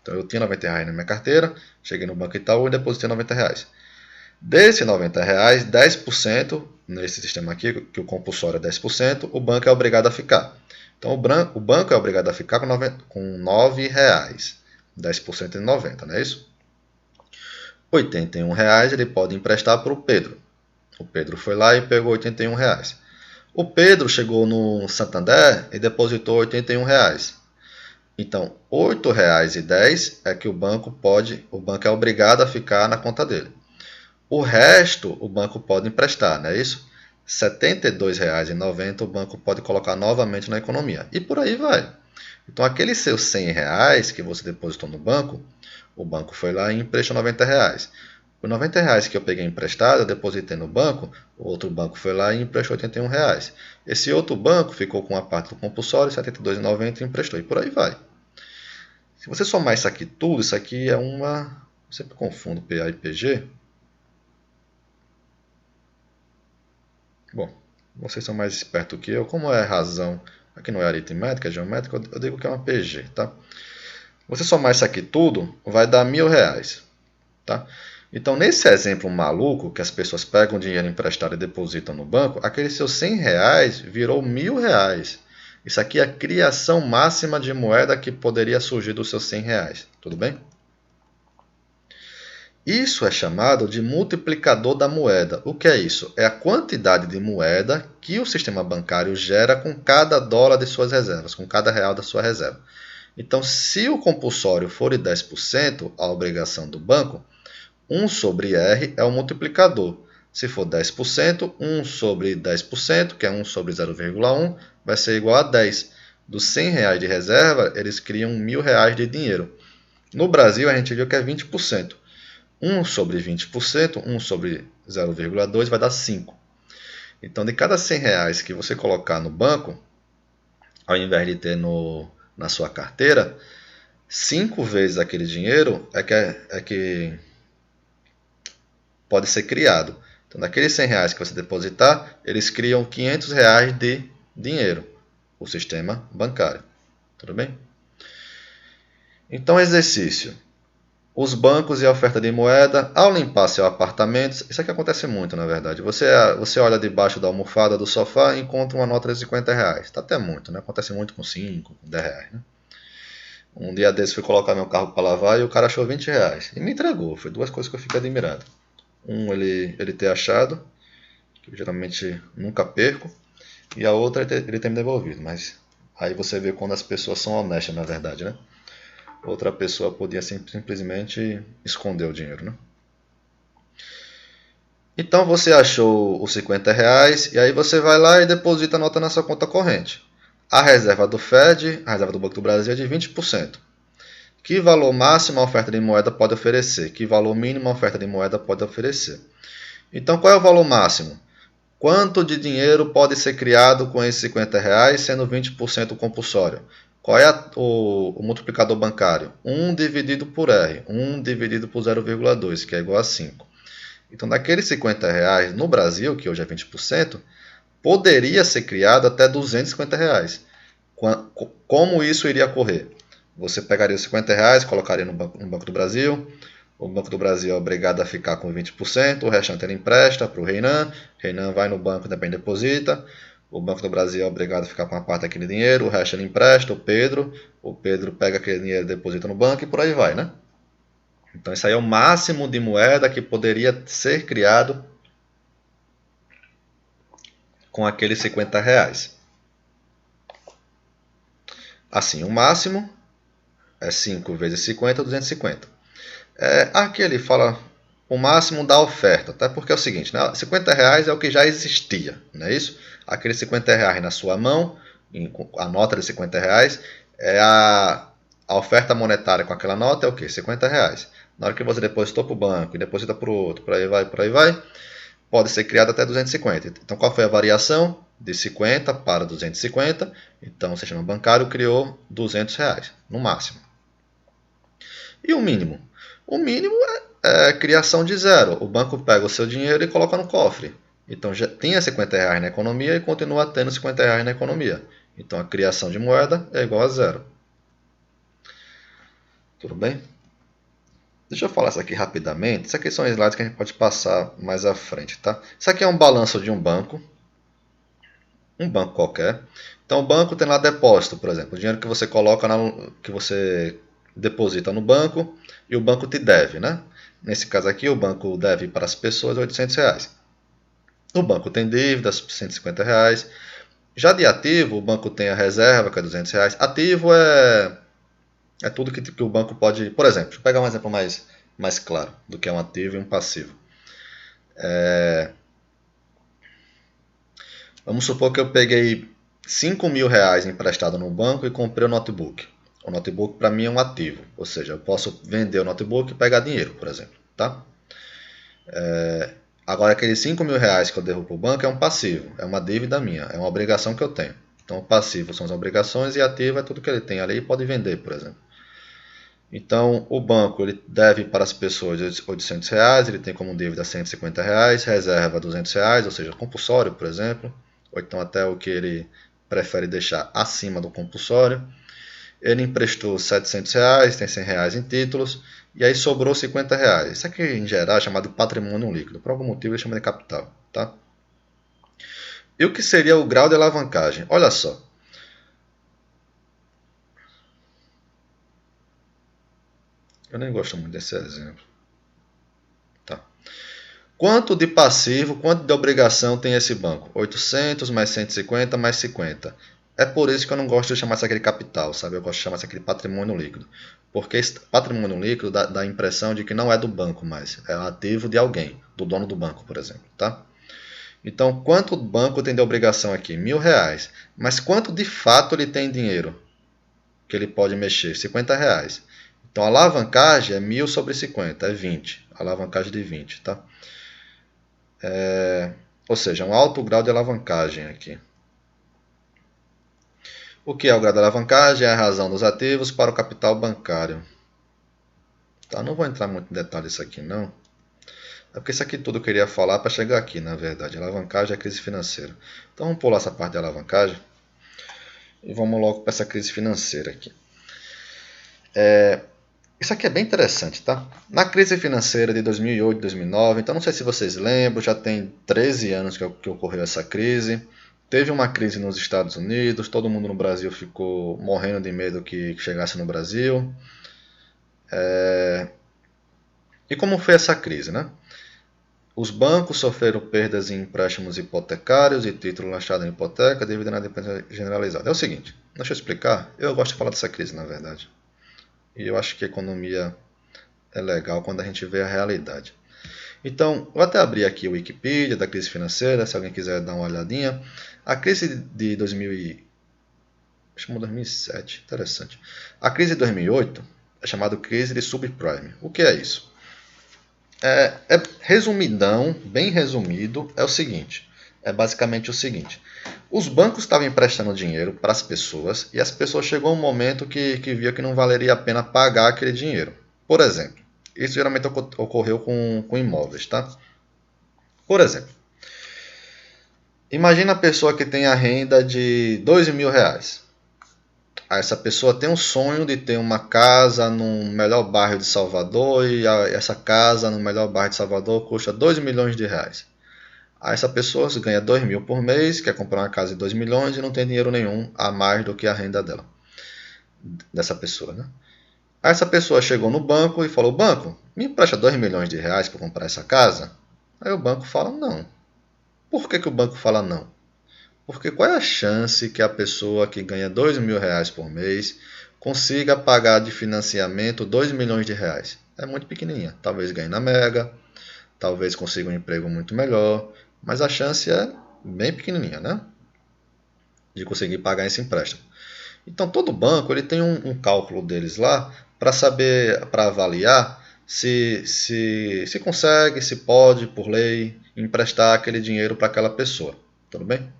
Então eu tinha R$90 na minha carteira, cheguei no Banco Itaú e depositei R$90. Desses R$90, 10%, nesse sistema aqui, que o compulsório é 10%, o banco é obrigado a ficar. Então o banco é obrigado a ficar com R$9. 10% de 90, não é isso? R$81 ele pode emprestar para o Pedro. O Pedro foi lá e pegou R$81. O Pedro chegou no Santander e depositou R$81. Então, R$8,10 é que o banco é obrigado a ficar na conta dele. O resto, o banco pode emprestar, não é isso? R$72,90 o banco pode colocar novamente na economia. E por aí vai. Então, aqueles seus R$100 que você depositou no banco, o banco foi lá e emprestou R$90. Os R$90 que eu peguei emprestado, eu depositei no banco, o outro banco foi lá e emprestou R$81. Esse outro banco ficou com a parte do compulsório, R$72,90 e emprestou. E por aí vai. Se você somar isso aqui tudo, isso aqui é uma... Eu sempre confundo PA e PG. Bom, vocês são mais espertos que eu. Como é razão, aqui não é aritmética, é geométrica, eu digo que é uma PG, tá? Você somar isso aqui tudo, vai dar R$1.000, tá? Então, nesse exemplo maluco, que as pessoas pegam dinheiro emprestado e depositam no banco, aqueles seus R$100 virou R$1.000. Isso aqui é a criação máxima de moeda que poderia surgir dos seus R$100, tudo bem? Isso é chamado de multiplicador da moeda. O que é isso? É a quantidade de moeda que o sistema bancário gera com cada dólar de suas reservas, com cada real da sua reserva. Então, se o compulsório for de 10%, a obrigação do banco, 1 sobre R é o multiplicador. Se for 10%, 1 sobre 10%, que é 1 sobre 0,1, vai ser igual a 10. Dos R$100 de reserva, eles criam R$1.000 de dinheiro. No Brasil, a gente viu que é 20%. 1 sobre 20%, 1 sobre 0,2 vai dar 5. Então, de cada R$100 que você colocar no banco, ao invés de ter na sua carteira, 5 vezes aquele dinheiro é que pode ser criado. Então, daqueles R$100 que você depositar, eles criam R$500 de dinheiro, o sistema bancário. Tudo bem? Então, exercício. Os bancos e a oferta de moeda, ao limpar seu apartamento, isso aqui acontece muito, na verdade. Você olha debaixo da almofada do sofá e encontra uma nota de R$50. Está até muito, né? Acontece muito com 5, com R$10. Né? Um dia desses fui colocar meu carro para lavar e o cara achou R$20. E me entregou. Foi duas coisas que eu fiquei admirado. Ele ter achado, que eu geralmente nunca perco, e a outra ele ter me devolvido. Mas aí você vê quando as pessoas são honestas, na verdade, né? Outra pessoa podia simplesmente esconder o dinheiro, né? Então você achou os R$50 e aí você vai lá e deposita a nota na sua conta corrente. A reserva do FED, a reserva do Banco do Brasil é de 20%. Que valor máximo a oferta de moeda pode oferecer? Que valor mínimo a oferta de moeda pode oferecer? Então qual é o valor máximo? Quanto de dinheiro pode ser criado com esses R$ 50, sendo 20% compulsório? Qual é o multiplicador bancário? 1 dividido por R. 1 dividido por 0,2, que é igual a 5. Então, daqueles R$ 50 no Brasil, que hoje é 20%, poderia ser criado até R$ 250. Como isso iria ocorrer? Você pegaria os R$ 50, colocaria no Banco do Brasil. O Banco do Brasil é obrigado a ficar com 20%, o restante ele empresta para o Reinan. Reinan vai no banco, depois deposita. O Banco do Brasil é obrigado a ficar com uma parte daquele dinheiro, o resto ele empresta, o Pedro pega aquele dinheiro e deposita no banco e por aí vai, né? Então isso aí é o máximo de moeda que poderia ser criado com aqueles R$ 50. Assim, o máximo é 5 vezes 50, 250. Aqui ele fala o máximo da oferta, tá? Porque é o seguinte, né? R$ 50 é o que já existia, não é isso? Aqueles R$ 50 na sua mão, a nota de R$ 50, é a oferta monetária com aquela nota é o quê? R$ 50. Na hora que você depositou para o banco e deposita para o outro, por aí vai, pode ser criado até 250. Então qual foi a variação? De 50 para 250. Então o sistema bancário criou R$ 200, no máximo. E o mínimo? O mínimo é criação de zero. O banco pega o seu dinheiro e coloca no cofre. Então já tinha R$ 50 na economia e continua tendo R$ 50 na economia. Então a criação de moeda é igual a zero. Tudo bem? Deixa eu falar isso aqui rapidamente. Isso aqui são slides que a gente pode passar mais à frente, tá? Isso aqui é um balanço de um banco qualquer. Então o banco tem lá depósito, por exemplo, o dinheiro que você coloca, que você deposita no banco e o banco te deve, né? Nesse caso aqui, o banco deve para as pessoas R$ 800. O banco tem dívidas, R$ 150. Já de ativo, o banco tem a reserva, que é R$ 200. Ativo é tudo que o banco pode... Por exemplo, deixa eu pegar um exemplo mais claro do que é um ativo e um passivo. Vamos supor que eu peguei R$ 5.000 emprestado no banco e comprei o notebook. O notebook para mim é um ativo, ou seja, eu posso vender o notebook e pegar dinheiro, por exemplo. Tá? Agora, aqueles R$ 5.000 que eu devo para o banco é um passivo, é uma dívida minha, é uma obrigação que eu tenho. Então, o passivo são as obrigações e ativo é tudo que ele tem ali e pode vender, por exemplo. Então, o banco ele deve para as pessoas R$ 800, ele tem como dívida R$ 150, reserva R$ 200, ou seja, compulsório, por exemplo, ou então até o que ele prefere deixar acima do compulsório. Ele emprestou R$ 700, tem R$ 100 em títulos, e aí sobrou R$ 50. Isso aqui, em geral, é chamado de patrimônio líquido. Por algum motivo, ele chama de capital. Tá? E o que seria o grau de alavancagem? Olha só. Eu nem gosto muito desse exemplo. Tá. Quanto de passivo, quanto de obrigação tem esse banco? 800 mais 150 mais 50. É por isso que eu não gosto de chamar isso aqui de capital, sabe? Eu gosto de chamar isso aqui de patrimônio líquido. Porque esse patrimônio líquido dá a impressão de que não é do banco mais. É ativo de alguém, do dono do banco, por exemplo. Tá? Então, quanto o banco tem de obrigação aqui? R$ 1.000. Mas quanto de fato ele tem dinheiro que ele pode mexer? R$ 50. Então, a alavancagem é 1.000 sobre 50, é 20. Alavancagem de 20, tá? Ou seja, um alto grau de alavancagem aqui. O que é o grau de alavancagem? É a razão dos ativos para o capital bancário. Tá? Não vou entrar muito em detalhe isso aqui, não. É porque isso aqui tudo eu queria falar para chegar aqui, na verdade. Alavancagem é crise financeira. Então, vamos pular essa parte de alavancagem. E vamos logo para essa crise financeira aqui. Isso aqui é bem interessante, tá? Na crise financeira de 2008 e 2009, então não sei se vocês lembram, já tem 13 anos que ocorreu essa crise. Teve uma crise nos Estados Unidos, todo mundo no Brasil ficou morrendo de medo que chegasse no Brasil. E como foi essa crise, né? Os bancos sofreram perdas em empréstimos hipotecários e títulos lançados em hipoteca devido à inadimplência generalizada. É o seguinte, deixa eu explicar. Eu gosto de falar dessa crise, na verdade. E eu acho que a economia é legal quando a gente vê a realidade. Então, vou até abrir aqui o Wikipedia da crise financeira, se alguém quiser dar uma olhadinha. A crise de 2007, interessante. A crise de 2008 é chamada crise de subprime. O que é isso? Resumidão, bem resumido, é o seguinte. É basicamente o seguinte: os bancos estavam emprestando dinheiro para as pessoas e as pessoas chegou um momento que viam que não valeria a pena pagar aquele dinheiro. Por exemplo, isso geralmente ocorreu com imóveis, tá? Por exemplo, imagina a pessoa que tem a renda de R$ 2.000. Essa pessoa tem um sonho de ter uma casa no melhor bairro de Salvador e essa casa no melhor bairro de Salvador custa R$ 2 milhões. Aí essa pessoa ganha 2.000 por mês, quer comprar uma casa de 2 milhões e não tem dinheiro nenhum a mais do que a renda dela, dessa pessoa, né? Aí essa pessoa chegou no banco e falou: banco, me empresta R$ 2 milhões para comprar essa casa? Aí o banco fala: não. Por que o banco fala não? Porque qual é a chance que a pessoa que ganha R$ 2.000 por mês consiga pagar de financiamento R$ 2 milhões? É muito pequenininha. Talvez ganhe na Mega, talvez consiga um emprego muito melhor, mas a chance é bem pequenininha, né? De conseguir pagar esse empréstimo. Então todo banco ele tem um cálculo deles lá para saber, para avaliar se consegue, se pode, por lei, emprestar aquele dinheiro para aquela pessoa. Tudo bem?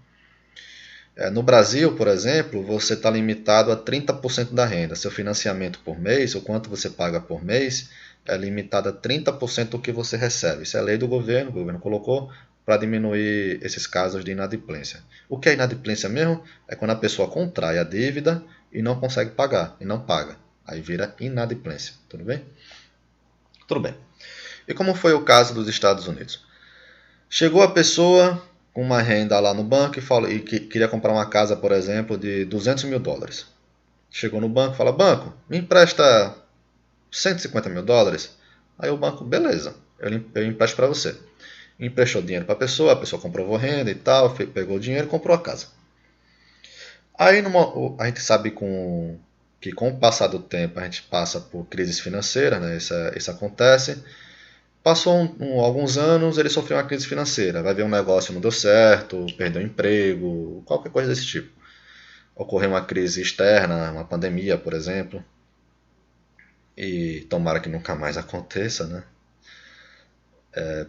No Brasil, por exemplo, você está limitado a 30% da renda. Seu financiamento por mês, o quanto você paga por mês, é limitado a 30% do que você recebe. Isso é lei do governo, o governo colocou para diminuir esses casos de inadimplência. O que é inadimplência mesmo? É quando a pessoa contrai a dívida e não consegue pagar, e não paga. Aí vira inadimplência. Tudo bem? Tudo bem. E como foi o caso dos Estados Unidos? Chegou a pessoa com uma renda lá no banco e queria comprar uma casa, por exemplo, de US$ 200.000. Chegou no banco e fala: banco, me empresta US$ 150.000. Aí o banco: beleza, eu empresto para você. Emprestou dinheiro para a pessoa comprovou renda e tal, pegou o dinheiro e comprou a casa. Aí a gente sabe que com o passar do tempo a gente passa por crises financeiras, né? Isso acontece. Passou alguns anos, ele sofreu uma crise financeira. Vai ver um negócio não deu certo, perdeu o emprego, qualquer coisa desse tipo. Ocorreu uma crise externa, uma pandemia, por exemplo. E tomara que nunca mais aconteça, né?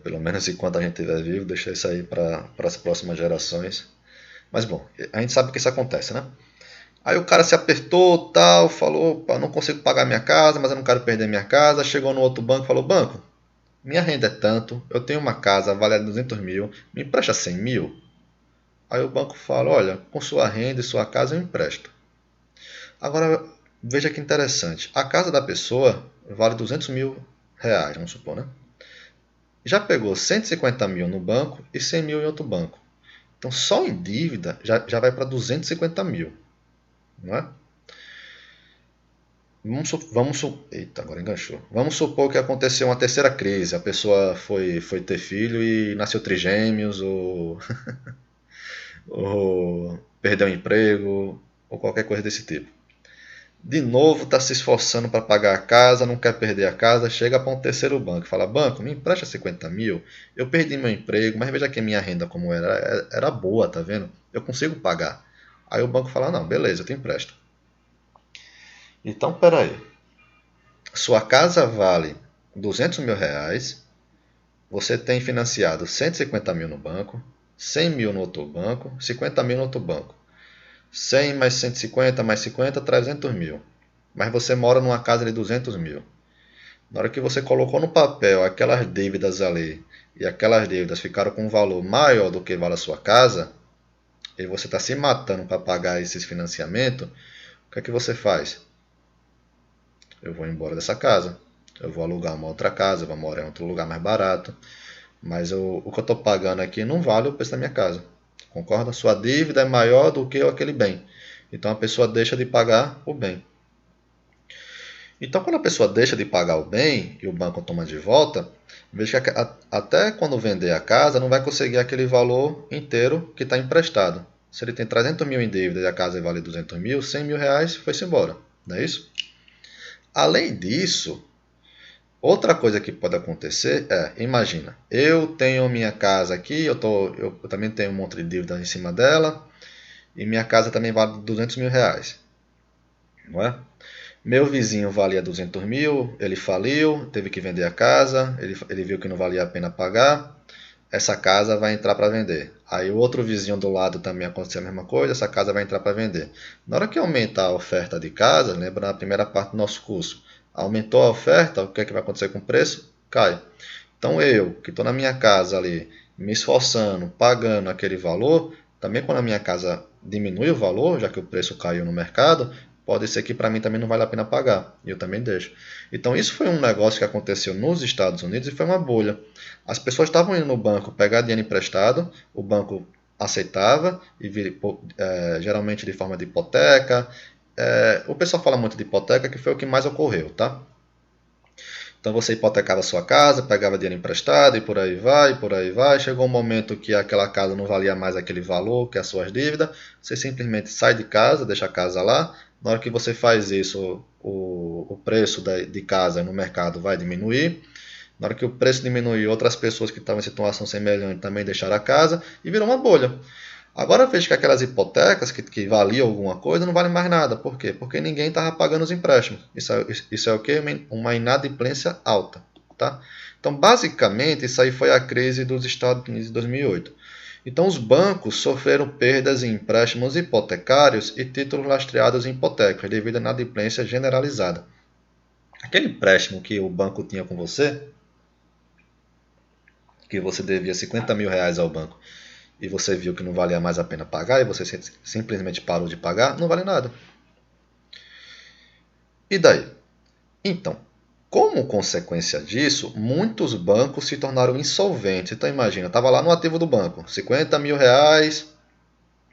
Pelo menos enquanto a gente estiver vivo, deixar isso aí para as próximas gerações. Mas bom, a gente sabe que isso acontece, né? Aí o cara se apertou, tal, falou: não consigo pagar minha casa, mas eu não quero perder minha casa. Chegou no outro banco e falou: banco, minha renda é tanto, eu tenho uma casa avaliada em 200 mil, me empresta 100 mil? Aí o banco fala: olha, com sua renda e sua casa eu empresto. Agora, veja que interessante, a casa da pessoa vale R$ 200.000, vamos supor, né? Já pegou 150 mil no banco e 100 mil em outro banco. Então só em dívida já vai para 250 mil, não é? Eita, agora enganchou. Vamos supor que aconteceu uma terceira crise. A pessoa foi ter filho e nasceu trigêmeos, ou perdeu o emprego, ou qualquer coisa desse tipo. De novo está se esforçando para pagar a casa, não quer perder a casa, chega para um terceiro banco e fala: banco, me empresta 50 mil, eu perdi meu emprego, mas veja que a minha renda como era boa, tá vendo? Eu consigo pagar. Aí o banco fala: não, beleza, eu te empresto. Então, peraí. Sua casa vale R$ 200.000, você tem financiado 150 mil no banco, 100 mil no outro banco, 50 mil no outro banco. 100 mais 150 mais 50, 300 mil. Mas você mora numa casa de 200 mil. Na hora que você colocou no papel aquelas dívidas ali, e aquelas dívidas ficaram com um valor maior do que vale a sua casa, e você está se matando para pagar esses financiamentos, o que é que você faz? Eu vou embora dessa casa, eu vou alugar uma outra casa, eu vou morar em outro lugar mais barato, mas o que eu estou pagando aqui não vale o preço da minha casa. Concorda? Sua dívida é maior do que aquele bem. Então a pessoa deixa de pagar o bem. Então quando a pessoa deixa de pagar o bem e o banco toma de volta, veja que até quando vender a casa não vai conseguir aquele valor inteiro que está emprestado. Se ele tem 300 mil em dívida e a casa vale 200 mil, 100 mil reais foi-se embora. Não é isso? Além disso, outra coisa que pode acontecer imagina, eu tenho minha casa aqui, eu também tenho um monte de dívida em cima dela, e minha casa também vale 200 mil reais. Não é? Meu vizinho valia 200 mil, ele faliu, teve que vender a casa, ele viu que não valia a pena pagar, essa casa vai entrar para vender. Aí o outro vizinho do lado também aconteceu a mesma coisa, essa casa vai entrar para vender. Na hora que aumentar a oferta de casa, lembra na primeira parte do nosso curso, aumentou a oferta, o que é que vai acontecer com o preço? Cai. Então eu, que estou na minha casa ali, me esforçando, pagando aquele valor, também quando a minha casa diminui o valor, já que o preço caiu no mercado, pode ser que para mim também não vale a pena pagar. E eu também deixo. Então isso foi um negócio que aconteceu nos Estados Unidos e foi uma bolha. As pessoas estavam indo no banco pegar dinheiro emprestado, o banco aceitava, e geralmente de forma de hipoteca. O pessoal fala muito de hipoteca, que foi o que mais ocorreu, tá? Então você hipotecava a sua casa, pegava dinheiro emprestado e por aí vai, por aí vai. Chegou um momento que aquela casa não valia mais aquele valor, que é as suas dívidas. Você simplesmente sai de casa, deixa a casa lá. Na hora que você faz isso, o preço de casa no mercado vai diminuir. Na hora que o preço diminuir, outras pessoas que estavam em situação semelhante também deixaram a casa e virou uma bolha. Agora vejo que aquelas hipotecas que valiam alguma coisa não valem mais nada. Por quê? Porque ninguém estava pagando os empréstimos. Isso é o quê? Uma inadimplência alta. Tá? Então, basicamente, isso aí foi a crise dos Estados Unidos de 2008. Então, os bancos sofreram perdas em empréstimos hipotecários e títulos lastreados em hipotecas devido à inadimplência generalizada. Aquele empréstimo que o banco tinha com você, que você devia 50 mil reais ao banco, e você viu que não valia mais a pena pagar e você simplesmente parou de pagar, não vale nada. E daí? Então, como consequência disso, muitos bancos se tornaram insolventes. Então imagina, estava lá no ativo do banco, 50 mil reais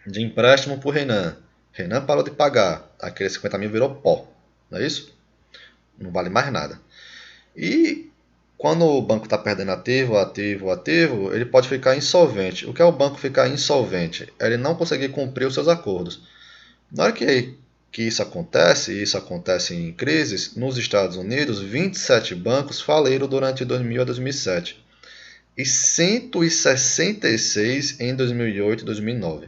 de empréstimo para o Renan. Renan parou de pagar, aqueles 50 mil virou pó, não é isso? Não vale mais nada. E quando o banco está perdendo ativo, ele pode ficar insolvente. O que é o banco ficar insolvente? É ele não conseguir cumprir os seus acordos. Na hora que isso acontece, e isso acontece em crises, nos Estados Unidos, 27 bancos faliram durante 2000 a 2007 e 166 em 2008 e 2009.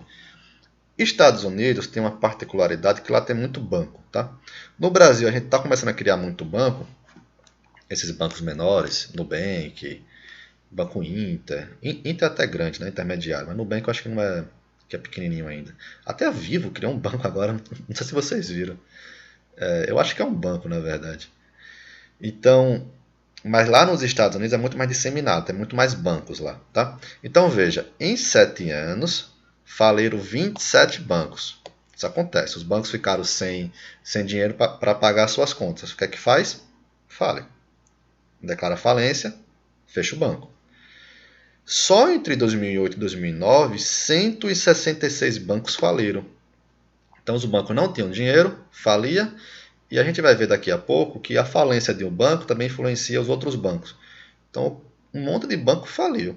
Estados Unidos tem uma particularidade que lá tem muito banco. Tá? No Brasil, a gente está começando a criar muito banco, esses bancos menores, Nubank, Banco Inter. Inter é até grande, né? Intermediário, mas Nubank eu acho que é pequenininho ainda. Até a Vivo criou um banco agora, não sei se vocês viram. Eu acho que é um banco, na verdade. Então, mas lá nos Estados Unidos é muito mais disseminado, tem muito mais bancos lá, tá? Então veja, em 7 anos faliram 27 bancos. Isso acontece, os bancos ficaram sem dinheiro para pagar suas contas. O que é que faz? Fale. Declara falência, fecha o banco. Só entre 2008 e 2009, 166 bancos faliram. Então os bancos não tinham dinheiro, falia, e a gente vai ver daqui a pouco que a falência de um banco também influencia os outros bancos. Então um monte de banco faliu.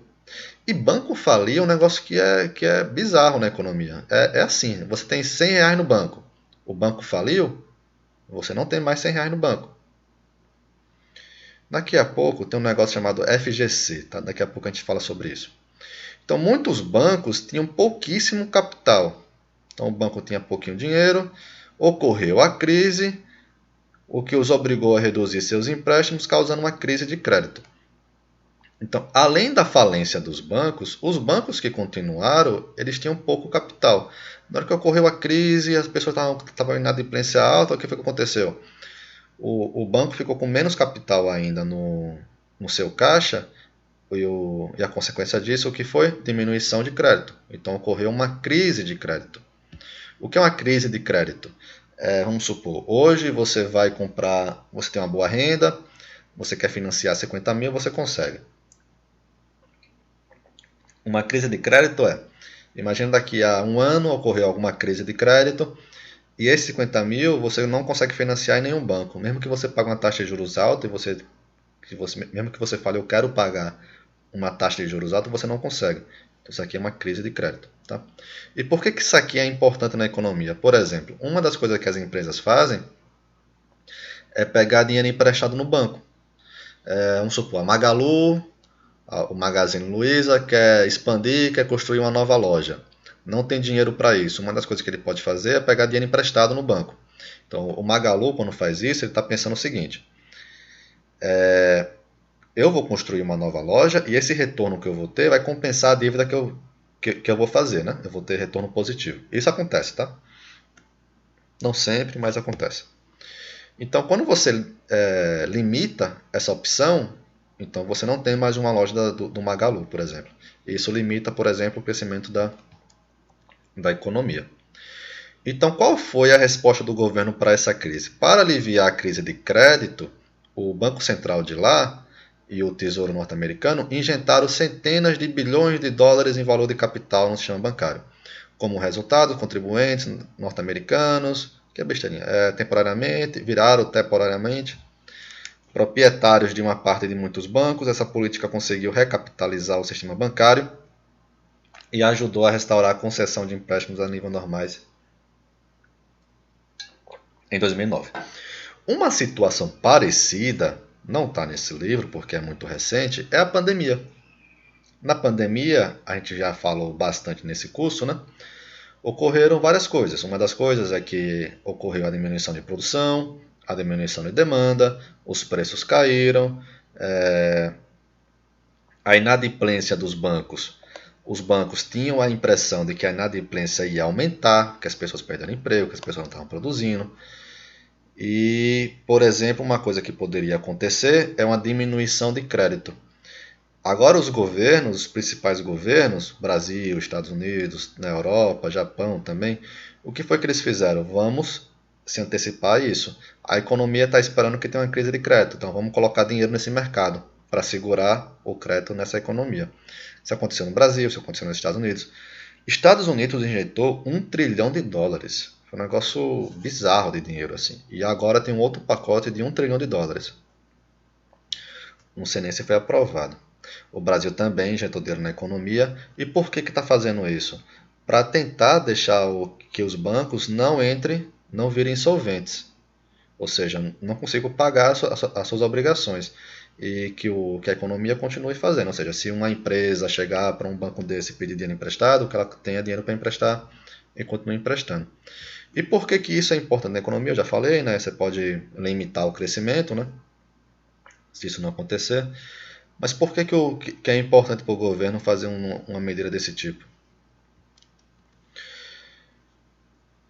E banco falir é um negócio que é bizarro na economia. É assim, você tem 100 reais no banco, o banco faliu, você não tem mais 100 reais no banco. Daqui a pouco tem um negócio chamado FGC, tá? Daqui a pouco a gente fala sobre isso. Então, muitos bancos tinham pouquíssimo capital. Então, o banco tinha pouquinho dinheiro, ocorreu a crise, o que os obrigou a reduzir seus empréstimos, causando uma crise de crédito. Então, além da falência dos bancos, os bancos que continuaram, eles tinham pouco capital. Na hora que ocorreu a crise, as pessoas estavam em inadimplência alta, o que foi que aconteceu? O banco ficou com menos capital ainda no seu caixa e a consequência disso o que foi? Diminuição de crédito. Então ocorreu uma crise de crédito. O que é uma crise de crédito? Vamos supor, hoje você vai comprar, você tem uma boa renda, você quer financiar 50 mil, você consegue. Uma crise de crédito imagina daqui a um ano ocorreu alguma crise de crédito, e esses 50 mil você não consegue financiar em nenhum banco. Mesmo que você pague uma taxa de juros alta, mesmo que você fale, eu quero pagar uma taxa de juros alta, você não consegue. Então isso aqui é uma crise de crédito. Tá? E por que isso aqui é importante na economia? Por exemplo, uma das coisas que as empresas fazem é pegar dinheiro emprestado no banco. Vamos supor, a Magalu, o Magazine Luiza quer expandir, quer construir uma nova loja. Não tem dinheiro para isso. Uma das coisas que ele pode fazer é pegar dinheiro emprestado no banco. Então, o Magalu, quando faz isso, ele está pensando o seguinte: eu vou construir uma nova loja e esse retorno que eu vou ter vai compensar a dívida que eu vou fazer, né? Eu vou ter retorno positivo. Isso acontece, tá? Não sempre, mas acontece. Então, quando você limita essa opção, então você não tem mais uma loja do Magalu, por exemplo. Isso limita, por exemplo, o crescimento da economia. Então, qual foi a resposta do governo para essa crise? Para aliviar a crise de crédito, o Banco Central de lá e o Tesouro norte-americano injetaram centenas de bilhões de dólares em valor de capital no sistema bancário. Como resultado, contribuintes norte-americanos, que é besteirinha, viraram temporariamente proprietários de uma parte de muitos bancos. Essa política conseguiu recapitalizar o sistema bancário e ajudou a restaurar a concessão de empréstimos a nível normais em 2009. Uma situação parecida, não está nesse livro porque é muito recente, é a pandemia. Na pandemia, a gente já falou bastante nesse curso, né? Ocorreram várias coisas. Uma das coisas é que ocorreu a diminuição de produção, a diminuição de demanda, os preços caíram, a inadimplência dos bancos. Os bancos tinham a impressão de que a inadimplência ia aumentar, que as pessoas perderam emprego, que as pessoas não estavam produzindo. E, por exemplo, uma coisa que poderia acontecer é uma diminuição de crédito. Agora os governos, os principais governos, Brasil, Estados Unidos, na Europa, Japão também, o que foi que eles fizeram? Vamos se antecipar a isso. A economia está esperando que tenha uma crise de crédito, então vamos colocar dinheiro nesse mercado para segurar o crédito nessa economia. Isso aconteceu no Brasil, isso aconteceu nos Estados Unidos. Estados Unidos injetou $1 trilhão. Foi um negócio bizarro de dinheiro assim. E agora tem um outro pacote de $1 trilhão. Não sei nem se foi aprovado. O Brasil também injetou dinheiro na economia. E por que está fazendo isso? Para tentar deixar que os bancos não virem insolventes. Ou seja, não consigam pagar as suas obrigações. E que a economia continue fazendo. Ou seja, se uma empresa chegar para um banco desse e pedir dinheiro emprestado, que ela tenha dinheiro para emprestar e continue emprestando. E por que isso é importante na economia? Eu já falei, né? Você pode limitar o crescimento, né? Se isso não acontecer. Mas por que é importante para o governo fazer uma medida desse tipo?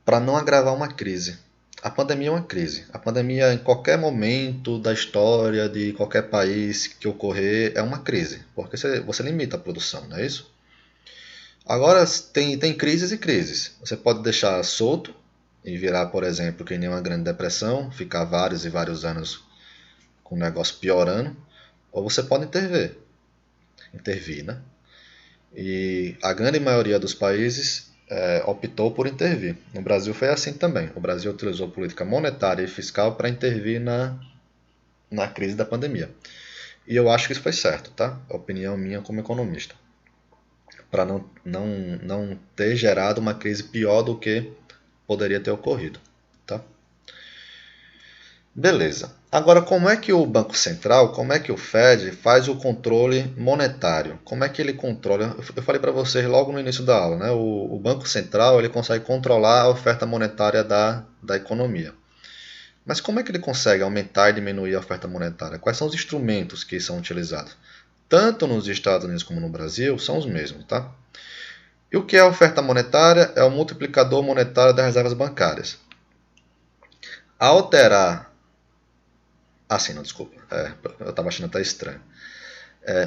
Para não agravar uma crise. A pandemia é uma crise. A pandemia, em qualquer momento da história de qualquer país que ocorrer, é uma crise. Porque você limita a produção, não é isso? Agora, tem crises e crises. Você pode deixar solto e virar, por exemplo, que nem uma grande depressão, ficar vários e vários anos com o negócio piorando. Ou você pode intervir, né? E a grande maioria dos países optou por intervir. No Brasil foi assim também. O Brasil utilizou política monetária e fiscal para intervir na crise da pandemia. E eu acho que isso foi certo, tá? A opinião minha como economista. Para não ter gerado uma crise pior do que poderia ter ocorrido, tá? Beleza. Agora, como é que o Banco Central, como é que o Fed faz o controle monetário? Como é que ele controla? Eu falei para vocês logo no início da aula, né? O Banco Central ele consegue controlar a oferta monetária da economia. Mas como é que ele consegue aumentar e diminuir a oferta monetária? Quais são os instrumentos que são utilizados? Tanto nos Estados Unidos como no Brasil são os mesmos, tá? E o que é a oferta monetária? É o multiplicador monetário das reservas bancárias. Ao alterar não, desculpa. Eu estava achando até estranho.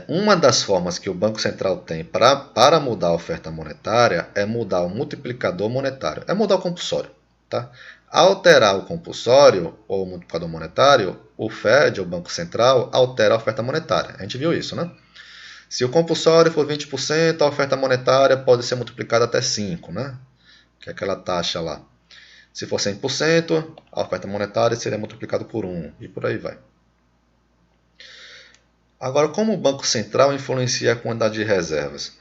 Uma das formas que o Banco Central tem para mudar a oferta monetária é mudar o multiplicador monetário. É mudar o compulsório. Tá? Ao alterar o compulsório ou o multiplicador monetário, o Fed, o Banco Central, altera a oferta monetária. A gente viu isso, né? Se o compulsório for 20%, a oferta monetária pode ser multiplicada até 5%, né? Que é aquela taxa lá. Se for 100%, a oferta monetária seria multiplicada por 1 e por aí vai. Agora, como o Banco Central influencia a quantidade de reservas?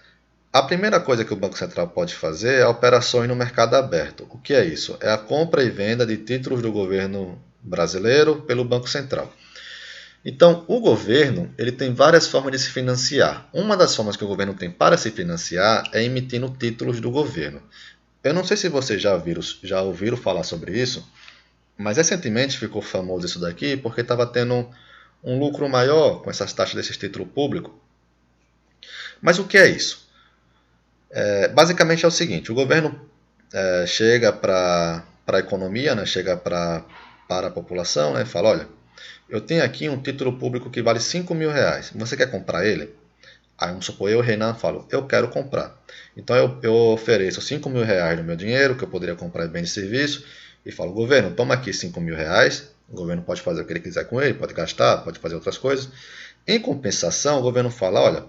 A primeira coisa que o Banco Central pode fazer é operações no mercado aberto. O que é isso? É a compra e venda de títulos do governo brasileiro pelo Banco Central. Então, o governo ele tem várias formas de se financiar. Uma das formas que o governo tem para se financiar é emitindo títulos do governo. Eu não sei se vocês já ouviram falar sobre isso, mas recentemente ficou famoso isso daqui porque estava tendo um lucro maior com essas taxas desses títulos públicos. Mas o que é isso? Basicamente é o seguinte, o governo chega para a economia, né, chega para a população, né, e fala, olha, eu tenho aqui um título público que vale 5 mil reais, você quer comprar ele? Aí vamos supor, eu, Renan, falo, eu quero comprar. Então eu ofereço 5 mil reais do meu dinheiro, que eu poderia comprar bem de serviço, e falo, governo, toma aqui 5 mil reais, o governo pode fazer o que ele quiser com ele, pode gastar, pode fazer outras coisas. Em compensação, o governo fala, olha,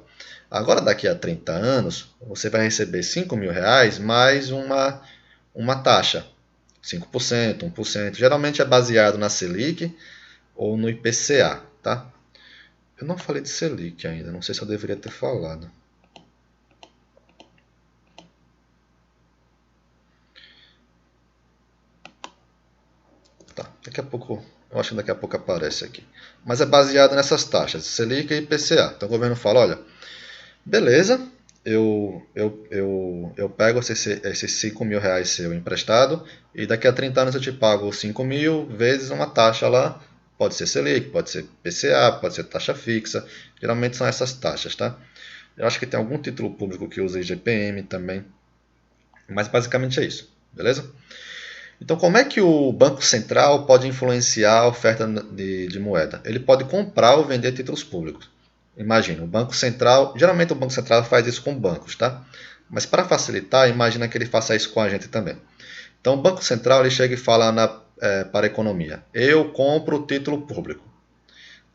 agora daqui a 30 anos, você vai receber 5 mil reais mais uma taxa, 5%, 1%, geralmente é baseado na Selic ou no IPCA, tá? Eu não falei de Selic ainda, não sei se eu deveria ter falado. Tá, daqui a pouco, eu acho que daqui a pouco aparece aqui. Mas é baseado nessas taxas, Selic e IPCA. Então o governo fala, olha, beleza, eu pego esses 5 mil reais seu emprestado e daqui a 30 anos eu te pago 5 mil vezes uma taxa lá. Pode ser Selic, pode ser PCA, pode ser taxa fixa. Geralmente são essas taxas, tá? Eu acho que tem algum título público que usa IGPM também. Mas basicamente é isso, beleza? Então como é que o Banco Central pode influenciar a oferta de moeda? Ele pode comprar ou vender títulos públicos. Imagina, o Banco Central, geralmente o Banco Central faz isso com bancos, tá? Mas para facilitar, imagina que ele faça isso com a gente também. Então o Banco Central ele chega e fala para a economia, eu compro o título público.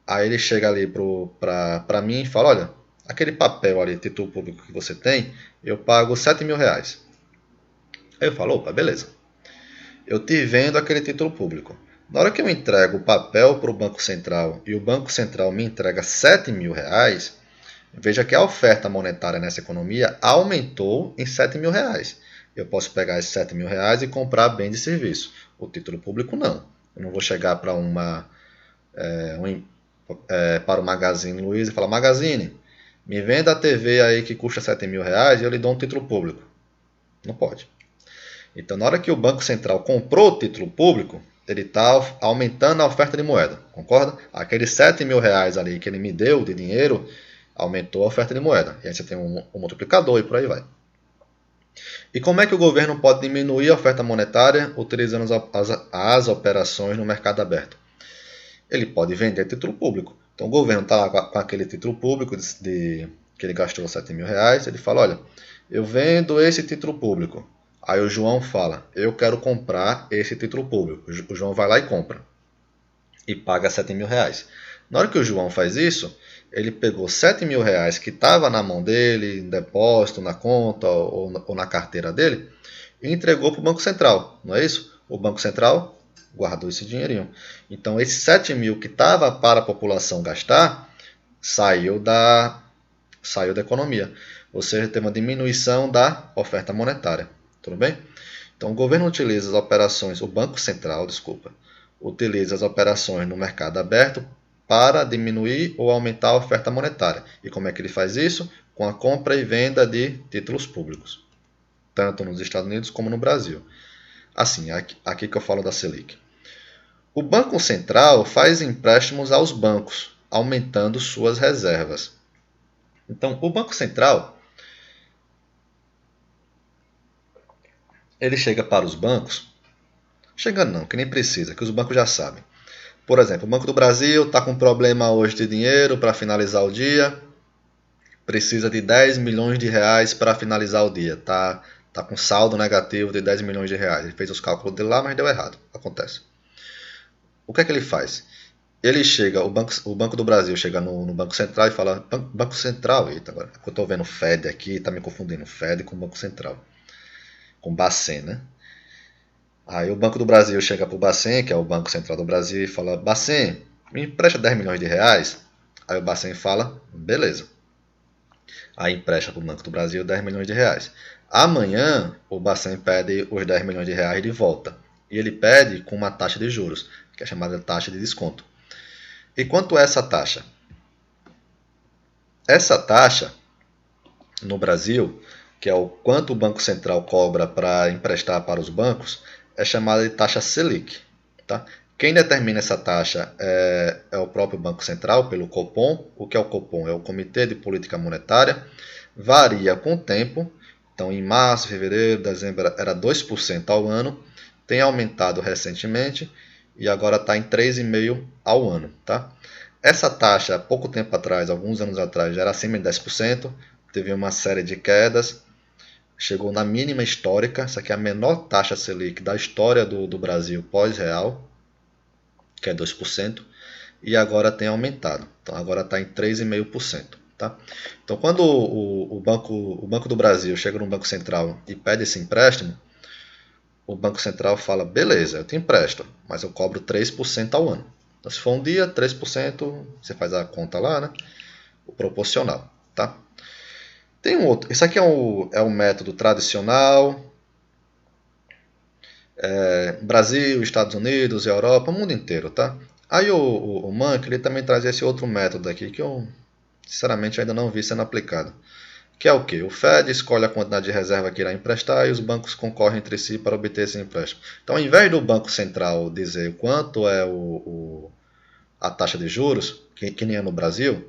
Aí ele chega ali para mim e fala, olha, aquele papel ali, título público que você tem, eu pago 7 mil reais. Aí eu falo, opa, beleza. Eu te vendo aquele título público. Na hora que eu entrego o papel para o Banco Central e o Banco Central me entrega 7 mil reais, veja que a oferta monetária nessa economia aumentou em 7 mil reais. Eu posso pegar esses 7 mil reais e comprar bens e serviços. O título público não. Eu não vou chegar para para o Magazine Luiza e falar, Magazine, me venda a TV aí que custa 7 mil reais e eu lhe dou um título público. Não pode. Então, na hora que o Banco Central comprou o título público, ele está aumentando a oferta de moeda, concorda? Aqueles 7 mil reais ali que ele me deu de dinheiro, aumentou a oferta de moeda. E aí você tem um multiplicador e por aí vai. E como é que o governo pode diminuir a oferta monetária utilizando as operações no mercado aberto? Ele pode vender título público. Então o governo está lá com aquele título público que ele gastou 7 mil reais, ele fala, olha, eu vendo esse título público. Aí o João fala, eu quero comprar esse título público. O João vai lá e compra. E paga 7 mil reais. Na hora que o João faz isso, ele pegou 7 mil reais que estava na mão dele, em depósito, na conta ou na carteira dele, e entregou para o Banco Central. Não é isso? O Banco Central guardou esse dinheirinho. Então, esse 7 mil que estava para a população gastar, saiu da economia. Ou seja, teve uma diminuição da oferta monetária. Tudo bem? Então o governo utiliza as operações, o Banco Central, desculpa, utiliza as operações no mercado aberto para diminuir ou aumentar a oferta monetária. E como é que ele faz isso? Com a compra e venda de títulos públicos, tanto nos Estados Unidos como no Brasil. Assim, aqui que eu falo da Selic. O Banco Central faz empréstimos aos bancos, aumentando suas reservas. Então, o Banco Central ele chega para os bancos, chegando não, que nem precisa, que os bancos já sabem. Por exemplo, o Banco do Brasil está com problema hoje de dinheiro para finalizar o dia, precisa de 10 milhões de reais para finalizar o dia, tá com saldo negativo de 10 milhões de reais. Ele fez os cálculos dele lá, mas deu errado, acontece. O que é que ele faz? Ele chega, o Banco do Brasil chega no Banco Central e fala, Banco Central, eita, agora eu estou vendo FED aqui, está me confundindo FED com Banco Central. Com Bacen, né? Aí o Banco do Brasil chega para o Bacen, que é o Banco Central do Brasil, e fala, Bacen, me empresta 10 milhões de reais? Aí o Bacen fala, beleza. Aí empresta para o Banco do Brasil 10 milhões de reais. Amanhã o Bacen pede os 10 milhões de reais de volta. E ele pede com uma taxa de juros, que é chamada taxa de desconto. E quanto é essa taxa? Essa taxa, no Brasil, que é o quanto o Banco Central cobra para emprestar para os bancos, é chamada de taxa Selic. Tá? Quem determina essa taxa é o próprio Banco Central, pelo Copom. O que é o Copom? É o Comitê de Política Monetária. Varia com o tempo. Então, em março, fevereiro, dezembro era 2% ao ano. Tem aumentado recentemente e agora está em 3,5% ao ano. Tá? Essa taxa, há pouco tempo atrás, alguns anos atrás, já era acima de 10%. Teve uma série de quedas. Chegou na mínima histórica. Essa aqui é a menor taxa Selic da história do Brasil pós-real, que é 2%, e agora tem aumentado. Então agora está em 3,5%. Tá? Então quando o Banco do Brasil chega no Banco Central e pede esse empréstimo, o Banco Central fala, beleza, eu te empresto, mas eu cobro 3% ao ano. Então se for um dia, 3%, você faz a conta lá, né? O proporcional. Tá? Tem um outro, isso aqui é o método tradicional, Brasil, Estados Unidos, Europa, o mundo inteiro, tá? Aí o Mank, ele também traz esse outro método aqui que eu, sinceramente, ainda não vi sendo aplicado. Que é o quê? O Fed escolhe a quantidade de reserva que irá emprestar e os bancos concorrem entre si para obter esse empréstimo. Então, ao invés do Banco Central dizer quanto é a taxa de juros, que nem é no Brasil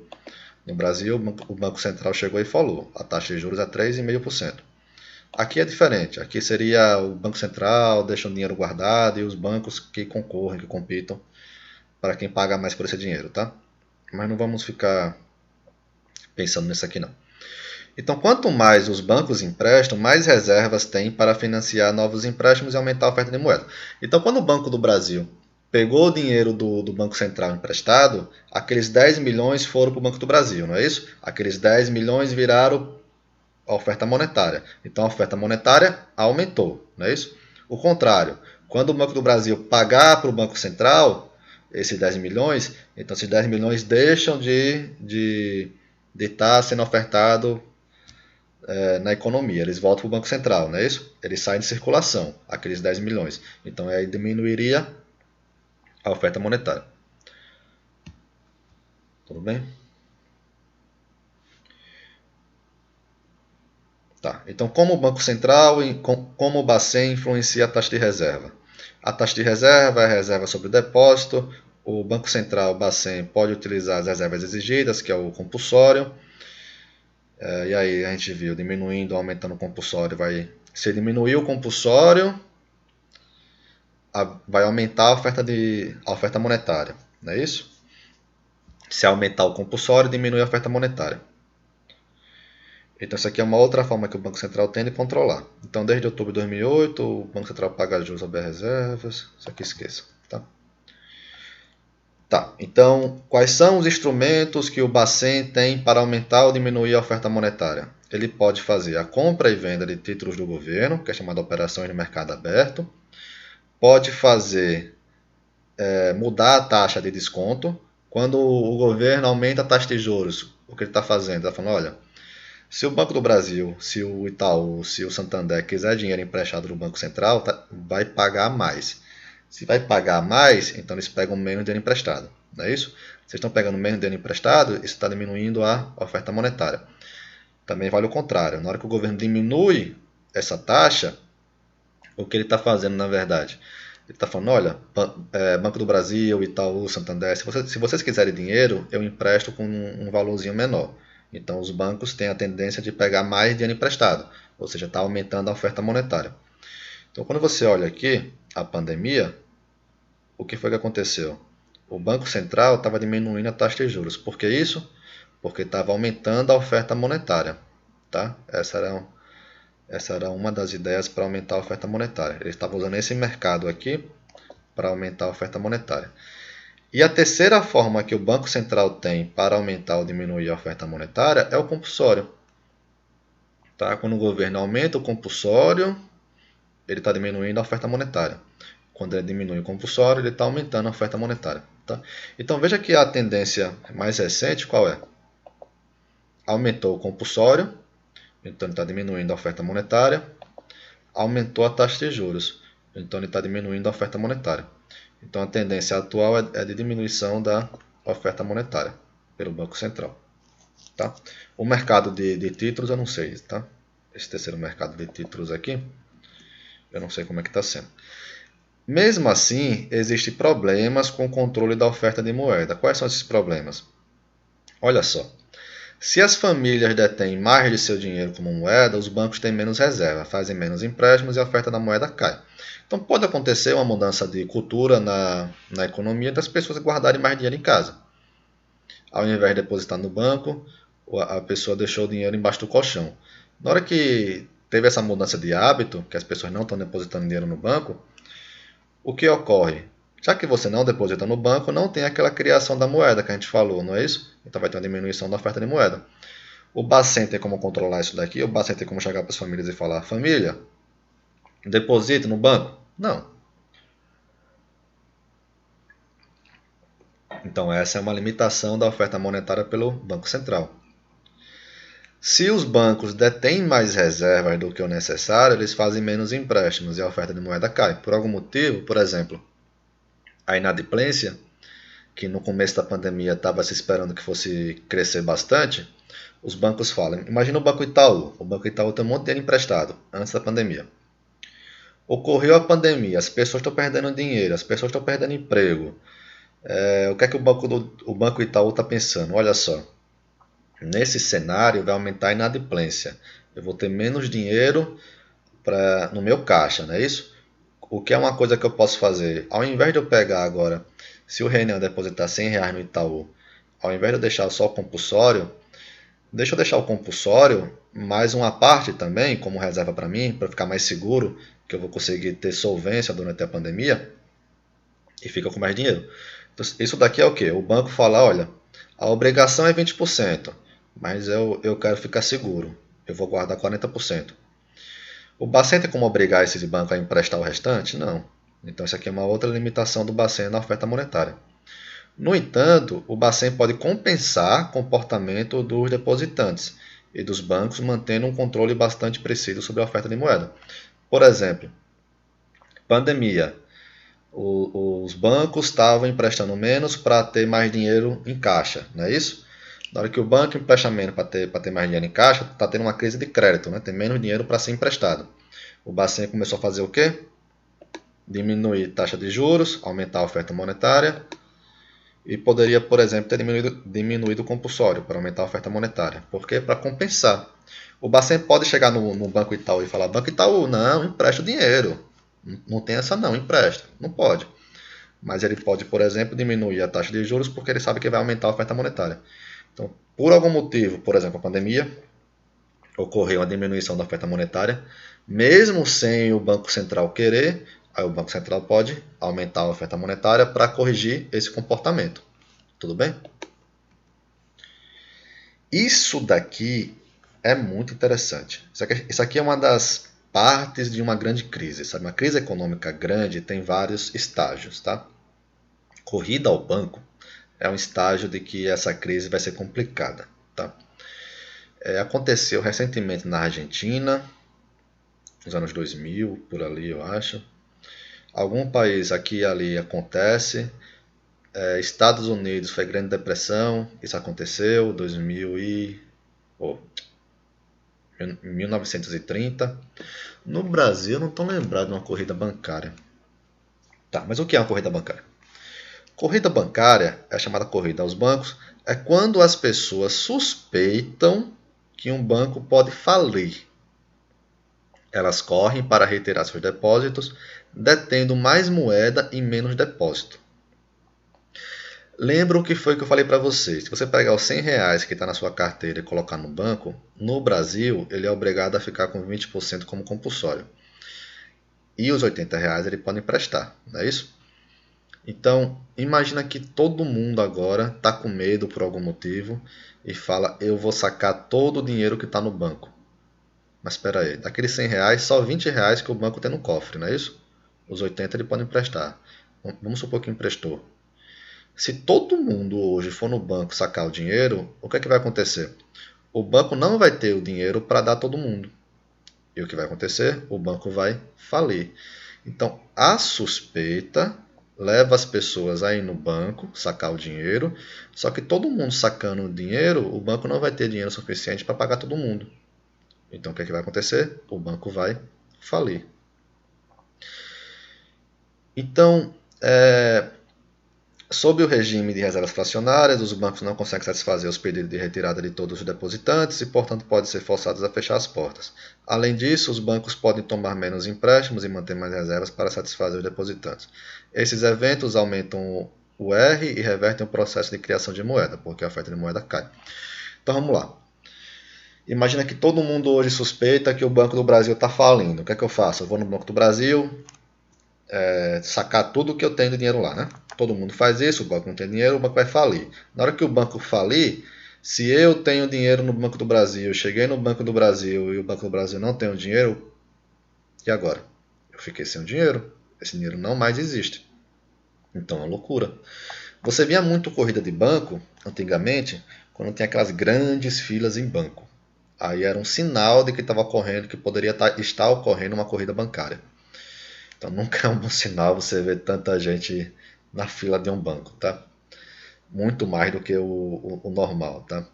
o Banco Central chegou e falou, a taxa de juros é 3,5%. Aqui é diferente. Aqui seria o Banco Central deixa o dinheiro guardado e os bancos que concorrem, que compitam para quem paga mais por esse dinheiro, tá? Mas não vamos ficar pensando nisso aqui não. Então, quanto mais os bancos emprestam, mais reservas tem para financiar novos empréstimos e aumentar a oferta de moeda. Então, quando o Banco do Brasil pegou o dinheiro do Banco Central emprestado, aqueles 10 milhões foram para o Banco do Brasil, não é isso? Aqueles 10 milhões viraram a oferta monetária. Então a oferta monetária aumentou, não é isso? O contrário, quando o Banco do Brasil pagar para o Banco Central esses 10 milhões, então esses 10 milhões deixam de estar sendo ofertado na economia. Eles voltam para o Banco Central, não é isso? Eles saem de circulação, aqueles 10 milhões. Então aí diminuiria a oferta monetária. Tudo bem? Tá. Então, como o Banco Central e como o Bacen influencia a taxa de reserva? A taxa de reserva é a reserva sobre o depósito. O Banco Central, o Bacen, pode utilizar as reservas exigidas, que é o compulsório. E aí a gente viu diminuindo, aumentando o compulsório. Se diminuir o compulsório, vai aumentar a oferta monetária. Não é isso? Se aumentar o compulsório, diminui a oferta monetária. Então, isso aqui é uma outra forma que o Banco Central tem de controlar. Então, desde outubro de 2008, o Banco Central paga juros sobre as reservas. Isso aqui esqueça. Tá. Então, quais são os instrumentos que o Bacen tem para aumentar ou diminuir a oferta monetária? Ele pode fazer a compra e venda de títulos do governo, que é chamada operações no mercado aberto. Pode fazer mudar a taxa de desconto. Quando o governo aumenta a taxa de juros, o que ele está fazendo? Ele está falando, olha, se o Banco do Brasil, se o Itaú, se o Santander quiser dinheiro emprestado do Banco Central, vai pagar mais. Se vai pagar mais, então eles pegam menos dinheiro emprestado. Não é isso? Vocês estão pegando menos dinheiro emprestado, isso está diminuindo a oferta monetária. Também vale o contrário. Na hora que o governo diminui essa taxa, o que ele está fazendo na verdade? Ele está falando, olha, Banco do Brasil, Itaú, Santander, se vocês quiserem dinheiro, eu empresto com um valorzinho menor. Então os bancos têm a tendência de pegar mais dinheiro emprestado, ou seja, está aumentando a oferta monetária. Então quando você olha aqui, a pandemia, o que foi que aconteceu? O Banco Central estava diminuindo a taxa de juros. Por que isso? Porque estava aumentando a oferta monetária. Tá? Essa era uma das ideias para aumentar a oferta monetária. Ele estava usando esse mercado aqui para aumentar a oferta monetária. E a terceira forma que o Banco Central tem para aumentar ou diminuir a oferta monetária é o compulsório. Tá? Quando o governo aumenta o compulsório, ele está diminuindo a oferta monetária. Quando ele diminui o compulsório, ele está aumentando a oferta monetária. Tá? Então veja que a tendência mais recente qual é? Aumentou o compulsório, então ele está diminuindo a oferta monetária. Aumentou a taxa de juros, então ele está diminuindo a oferta monetária. Então a tendência atual é de diminuição da oferta monetária pelo Banco Central. Tá? O mercado de títulos eu não sei. Tá? Esse terceiro mercado de títulos aqui, eu não sei como é que está sendo. Mesmo assim, existem problemas com o controle da oferta de moeda. Quais são esses problemas? Olha só. Se as famílias detêm mais de seu dinheiro como moeda, os bancos têm menos reserva, fazem menos empréstimos e a oferta da moeda cai. Então pode acontecer uma mudança de cultura na economia das pessoas guardarem mais dinheiro em casa. Ao invés de depositar no banco, a pessoa deixou o dinheiro embaixo do colchão. Na hora que teve essa mudança de hábito, que as pessoas não estão depositando dinheiro no banco, o que ocorre? Já que você não deposita no banco, não tem aquela criação da moeda que a gente falou, não é isso? Então vai ter uma diminuição da oferta de moeda. O Bacen tem como controlar isso daqui? O Bacen tem como chegar para as famílias e falar: família, deposite no banco? Não. Então essa é uma limitação da oferta monetária pelo Banco Central. Se os bancos detêm mais reservas do que o necessário, eles fazem menos empréstimos e a oferta de moeda cai. Por algum motivo, por exemplo, a inadimplência, que no começo da pandemia estava se esperando que fosse crescer bastante, os bancos falam. Imagina o Banco Itaú. O Banco Itaú tem um monte de dinheiro emprestado antes da pandemia. Ocorreu a pandemia, as pessoas estão perdendo dinheiro, as pessoas estão perdendo emprego. O que é que o Banco Itaú está pensando? Olha só, nesse cenário vai aumentar a inadimplência. Eu vou ter menos dinheiro no meu caixa, não é isso? O que é uma coisa que eu posso fazer? Ao invés de eu pegar agora, se o Renan depositar R$ 100 no Itaú, ao invés de eu deixar só o compulsório, deixa eu deixar o compulsório mais uma parte também, como reserva para mim, para ficar mais seguro, que eu vou conseguir ter solvência durante a pandemia, e fica com mais dinheiro. Então, isso daqui é o que? O banco fala, olha, a obrigação é 20%, mas eu quero ficar seguro, eu vou guardar 40%. O Bacen tem como obrigar esses bancos a emprestar o restante? Não. Então isso aqui é uma outra limitação do Bacen na oferta monetária. No entanto, o Bacen pode compensar o comportamento dos depositantes e dos bancos, mantendo um controle bastante preciso sobre a oferta de moeda. Por exemplo, pandemia. Os bancos estavam emprestando menos para ter mais dinheiro em caixa, não é isso? Na hora que o banco empresta menos para ter mais dinheiro em caixa, está tendo uma crise de crédito, né? Tem menos dinheiro para ser emprestado. O Bacen começou a fazer o quê? Diminuir a taxa de juros, aumentar a oferta monetária e poderia, por exemplo, ter diminuído o compulsório para aumentar a oferta monetária. Por quê? Para compensar. O Bacen pode chegar no Banco Itaú e falar: Banco Itaú, não, empresta o dinheiro. Não tem essa não, empresta. Não pode. Mas ele pode, por exemplo, diminuir a taxa de juros porque ele sabe que vai aumentar a oferta monetária. Então, por algum motivo, por exemplo, a pandemia, ocorreu uma diminuição da oferta monetária, mesmo sem o Banco Central querer, aí o Banco Central pode aumentar a oferta monetária para corrigir esse comportamento. Tudo bem? Isso daqui é muito interessante. Isso aqui é uma das partes de uma grande crise. Sabe? Uma crise econômica grande tem vários estágios. Tá? Corrida ao banco é um estágio de que essa crise vai ser complicada. Tá? Aconteceu recentemente na Argentina, nos anos 2000, por ali eu acho. Algum país aqui e ali acontece. Estados Unidos foi Grande Depressão, isso aconteceu, 1930. No Brasil, não estou lembrado de uma corrida bancária. Tá, mas o que é uma corrida bancária? Corrida bancária, é chamada corrida aos bancos, é quando as pessoas suspeitam que um banco pode falir. Elas correm para retirar seus depósitos, detendo mais moeda e menos depósito. Lembra o que foi que eu falei para vocês? Se você pegar os R$ 100 que está na sua carteira e colocar no banco, no Brasil ele é obrigado a ficar com 20% como compulsório. E os R$ 80 ele pode emprestar, não é isso? Então, imagina que todo mundo agora está com medo por algum motivo e fala: eu vou sacar todo o dinheiro que está no banco. Mas espera aí, daqueles R$ 100, só R$ 20 que o banco tem no cofre, não é isso? Os 80 ele pode emprestar. Vamos supor que emprestou. Se todo mundo hoje for no banco sacar o dinheiro, o que é que vai acontecer? O banco não vai ter o dinheiro para dar a todo mundo. E o que vai acontecer? O banco vai falir. Então, a suspeita leva as pessoas a ir no banco, sacar o dinheiro, só que todo mundo sacando o dinheiro, o banco não vai ter dinheiro suficiente para pagar todo mundo. Então, o que é que vai acontecer? O banco vai falir. Então, sob o regime de reservas fracionárias, os bancos não conseguem satisfazer os pedidos de retirada de todos os depositantes e, portanto, podem ser forçados a fechar as portas. Além disso, os bancos podem tomar menos empréstimos e manter mais reservas para satisfazer os depositantes. Esses eventos aumentam o R e revertem o processo de criação de moeda, porque a oferta de moeda cai. Então vamos lá. Imagina que todo mundo hoje suspeita que o Banco do Brasil está falindo. O que é que eu faço? Eu vou no Banco do Brasil, sacar tudo que eu tenho de dinheiro lá, né? Todo mundo faz isso, o banco não tem dinheiro, o banco vai falir. Na hora que o banco falir, se eu tenho dinheiro no Banco do Brasil, cheguei no Banco do Brasil e o Banco do Brasil não tem o dinheiro, e agora? Eu fiquei sem o dinheiro, esse dinheiro não mais existe. Então é uma loucura. Você via muito corrida de banco, antigamente, quando tinha aquelas grandes filas em banco. Aí era um sinal de que estava ocorrendo, que poderia estar ocorrendo uma corrida bancária. Então nunca é um bom sinal você ver tanta gente na fila de um banco, tá? Muito mais do que o normal, tá?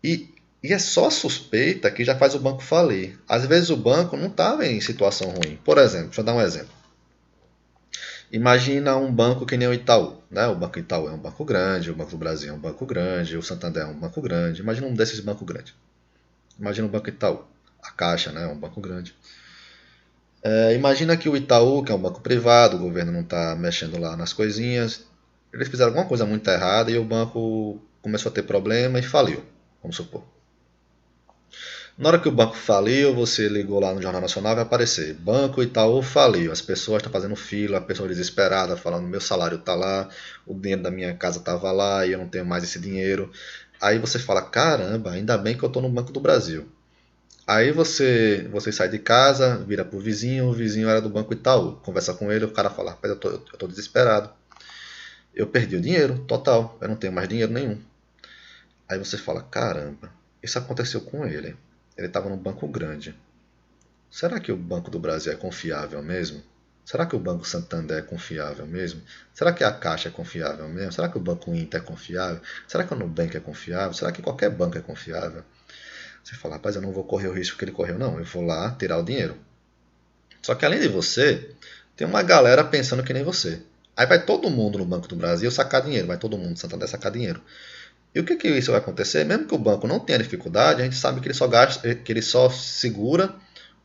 E é só suspeita que já faz o banco falir. Às vezes o banco não estava em situação ruim. Por exemplo, deixa eu dar um exemplo. Imagina um banco que nem o Itaú, né? O Banco Itaú é um banco grande, o Banco do Brasil é um banco grande, o Santander é um banco grande. Imagina um desses bancos grandes. Imagina o Banco Itaú. A Caixa, né? É um banco grande. Imagina que o Itaú, que é um banco privado, o governo não está mexendo lá nas coisinhas, eles fizeram alguma coisa muito errada e o banco começou a ter problema e faliu, vamos supor. Na hora que o banco faliu, você ligou lá no Jornal Nacional, vai aparecer: Banco Itaú faliu. As pessoas estão fazendo fila, a pessoa desesperada, falando: meu salário está lá, o dinheiro da minha casa estava lá e eu não tenho mais esse dinheiro. Aí você fala: caramba, ainda bem que eu estou no Banco do Brasil. Aí você sai de casa, vira pro vizinho, o vizinho era do Banco Itaú. Conversa com ele, o cara fala: rapaz, eu tô desesperado. Eu perdi o dinheiro, total, eu não tenho mais dinheiro nenhum. Aí você fala: caramba, isso aconteceu com ele. Ele estava num banco grande. Será que o Banco do Brasil é confiável mesmo? Será que o Banco Santander é confiável mesmo? Será que a Caixa é confiável mesmo? Será que o Banco Inter é confiável? Será que o Nubank é confiável? Será que qualquer banco é confiável? Você fala: rapaz, eu não vou correr o risco que ele correu, não. Eu vou lá tirar o dinheiro. Só que além de você, tem uma galera pensando que nem você. Aí vai todo mundo no Banco do Brasil sacar dinheiro. Vai todo mundo no Santander sacar dinheiro. E o que isso vai acontecer? Mesmo que o banco não tenha dificuldade, a gente sabe que ele só segura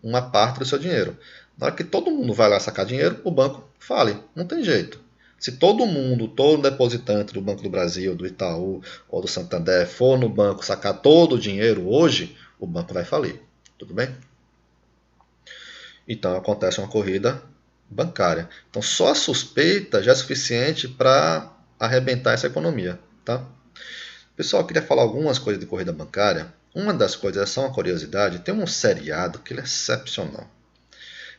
uma parte do seu dinheiro. Na hora que todo mundo vai lá sacar dinheiro, o banco fale. Não tem jeito. Se todo mundo, todo depositante do Banco do Brasil, do Itaú ou do Santander for no banco sacar todo o dinheiro hoje, o banco vai falir. Tudo bem? Então acontece uma corrida bancária. Então só a suspeita já é suficiente para arrebentar essa economia. Tá? Pessoal, eu queria falar algumas coisas de corrida bancária. Uma das coisas é só uma curiosidade. Tem um seriado que ele é excepcional.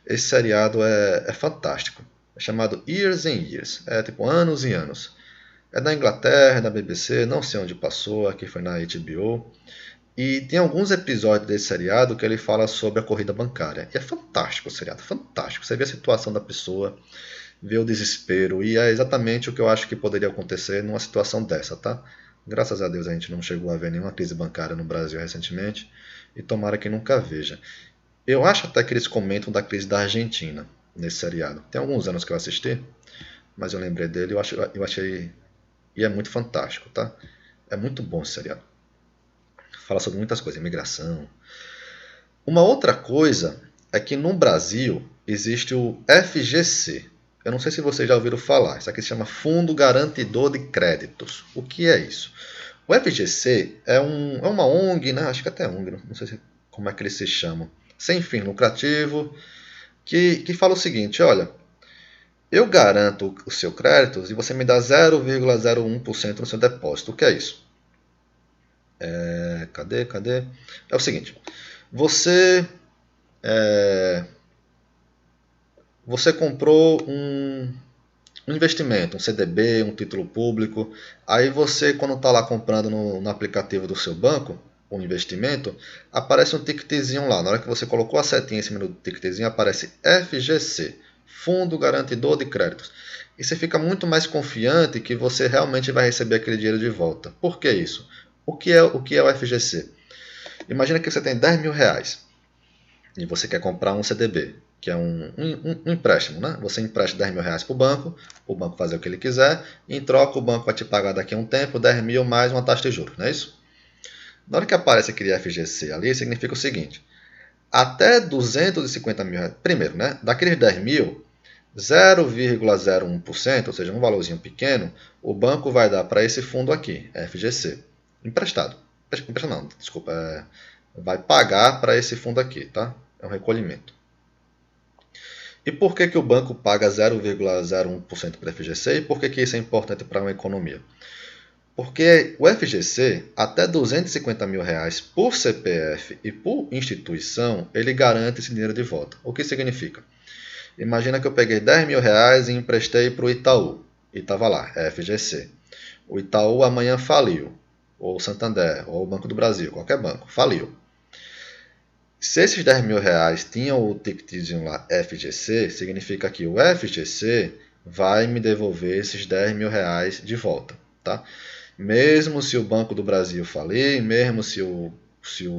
Esse seriado é fantástico. É chamado Years and Years. É tipo anos e anos. É da Inglaterra, é da BBC, não sei onde passou, aqui foi na HBO. E tem alguns episódios desse seriado que ele fala sobre a corrida bancária. E é fantástico o seriado, fantástico. Você vê a situação da pessoa, vê o desespero. E é exatamente o que eu acho que poderia acontecer numa situação dessa, tá? Graças a Deus a gente não chegou a ver nenhuma crise bancária no Brasil recentemente. E tomara que nunca veja. Eu acho até que eles comentam da crise da Argentina nesse seriado. Tem alguns anos que eu assisti, mas eu lembrei dele e eu achei... E é muito fantástico, tá? É muito bom esse seriado. Fala sobre muitas coisas, imigração. Uma outra coisa é que no Brasil existe o FGC. Eu não sei se vocês já ouviram falar. Isso aqui se chama Fundo Garantidor de Créditos. O que é isso? O FGC é uma ONG, né? Acho que até ONG, não sei como é que eles se chamam. Sem fim lucrativo, que fala o seguinte: olha, eu garanto o seu crédito e você me dá 0,01% no seu depósito. O que é isso? Cadê? É o seguinte: você comprou um investimento, um CDB, um título público. Aí você, quando está lá comprando no aplicativo do seu banco, o investimento, aparece um ticketzinho lá. Na hora que você colocou a setinha em cima do ticketzinho, aparece FGC, Fundo Garantidor de Créditos. E você fica muito mais confiante que você realmente vai receber aquele dinheiro de volta. Por que isso? O que é o FGC? Imagina que você tem 10 mil reais. e você quer comprar um CDB, que é um empréstimo, né? Você empresta 10 mil reais para o banco fazer o que ele quiser, e em troca o banco vai te pagar daqui a um tempo 10 mil mais uma taxa de juros, não é isso? Na hora que aparece aquele FGC ali, significa o seguinte: até 250 mil reais, primeiro, né? Daqueles 10 mil, 0,01%, ou seja, um valorzinho pequeno, o banco vai dar para esse fundo aqui, FGC, emprestado. Emprestado não, desculpa, vai pagar para esse fundo aqui, tá? É um recolhimento. E por que o banco paga 0,01% para o FGC e por que isso é importante para uma economia? Porque o FGC, até 250 mil reais por CPF e por instituição, ele garante esse dinheiro de volta. O que significa? Imagina que eu peguei 10 mil reais e emprestei para o Itaú. E estava lá, FGC. O Itaú amanhã faliu. Ou o Santander, ou o Banco do Brasil, qualquer banco, faliu. Se esses 10 mil reais tinham o ticketzinho lá FGC, significa que o FGC vai me devolver esses 10 mil reais de volta. Tá? Mesmo se o Banco do Brasil falir, mesmo se o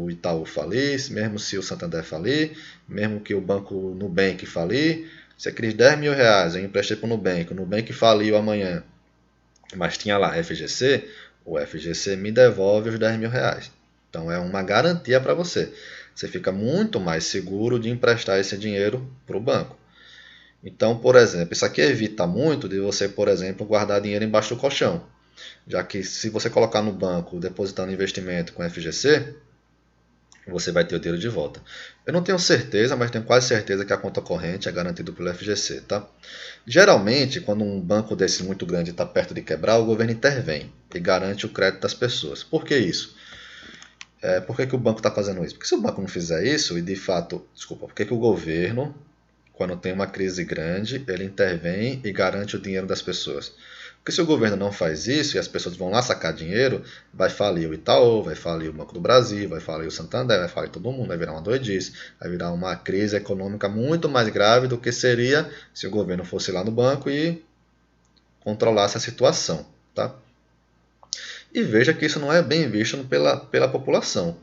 Itaú falir, mesmo se o Santander falir, mesmo que o Banco Nubank falir, se aqueles 10 mil reais eu emprestei para o Nubank faliu amanhã, mas tinha lá FGC, o FGC me devolve os 10 mil reais. Então é uma garantia para você. Você fica muito mais seguro de emprestar esse dinheiro para o banco. Então, por exemplo, isso aqui evita muito de você, por exemplo, guardar dinheiro embaixo do colchão. Já que se você colocar no banco depositando investimento com FGC, você vai ter o dinheiro de volta. Eu não tenho certeza, mas tenho quase certeza que a conta corrente é garantida pelo FGC. Tá? Geralmente, quando um banco desse muito grande está perto de quebrar, o governo intervém e garante o crédito das pessoas. Por que isso? Por que o banco está fazendo isso? Porque se o banco não fizer isso, e de fato, por que o governo, quando tem uma crise grande, ele intervém e garante o dinheiro das pessoas? Porque se o governo não faz isso e as pessoas vão lá sacar dinheiro, vai falir o Itaú, vai falir o Banco do Brasil, vai falir o Santander, vai falir todo mundo, vai virar uma doidice, vai virar uma crise econômica muito mais grave do que seria se o governo fosse lá no banco e controlasse a situação. Tá? E veja que isso não é bem visto pela população.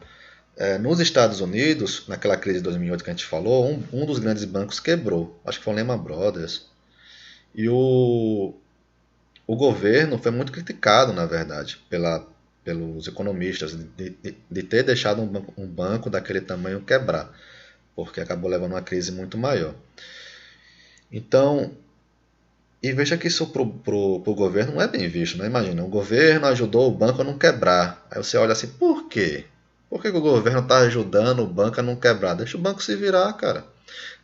Nos Estados Unidos, naquela crise de 2008 que a gente falou, um dos grandes bancos quebrou. Acho que foi o Lehman Brothers. E o governo foi muito criticado, na verdade, pelos economistas de ter deixado um banco daquele tamanho quebrar, porque acabou levando uma crise muito maior. Então, e veja que isso para o governo não é bem visto, né? Imagina, o governo ajudou o banco a não quebrar. Aí você olha assim, por quê? Por que o governo está ajudando o banco a não quebrar? Deixa o banco se virar, cara.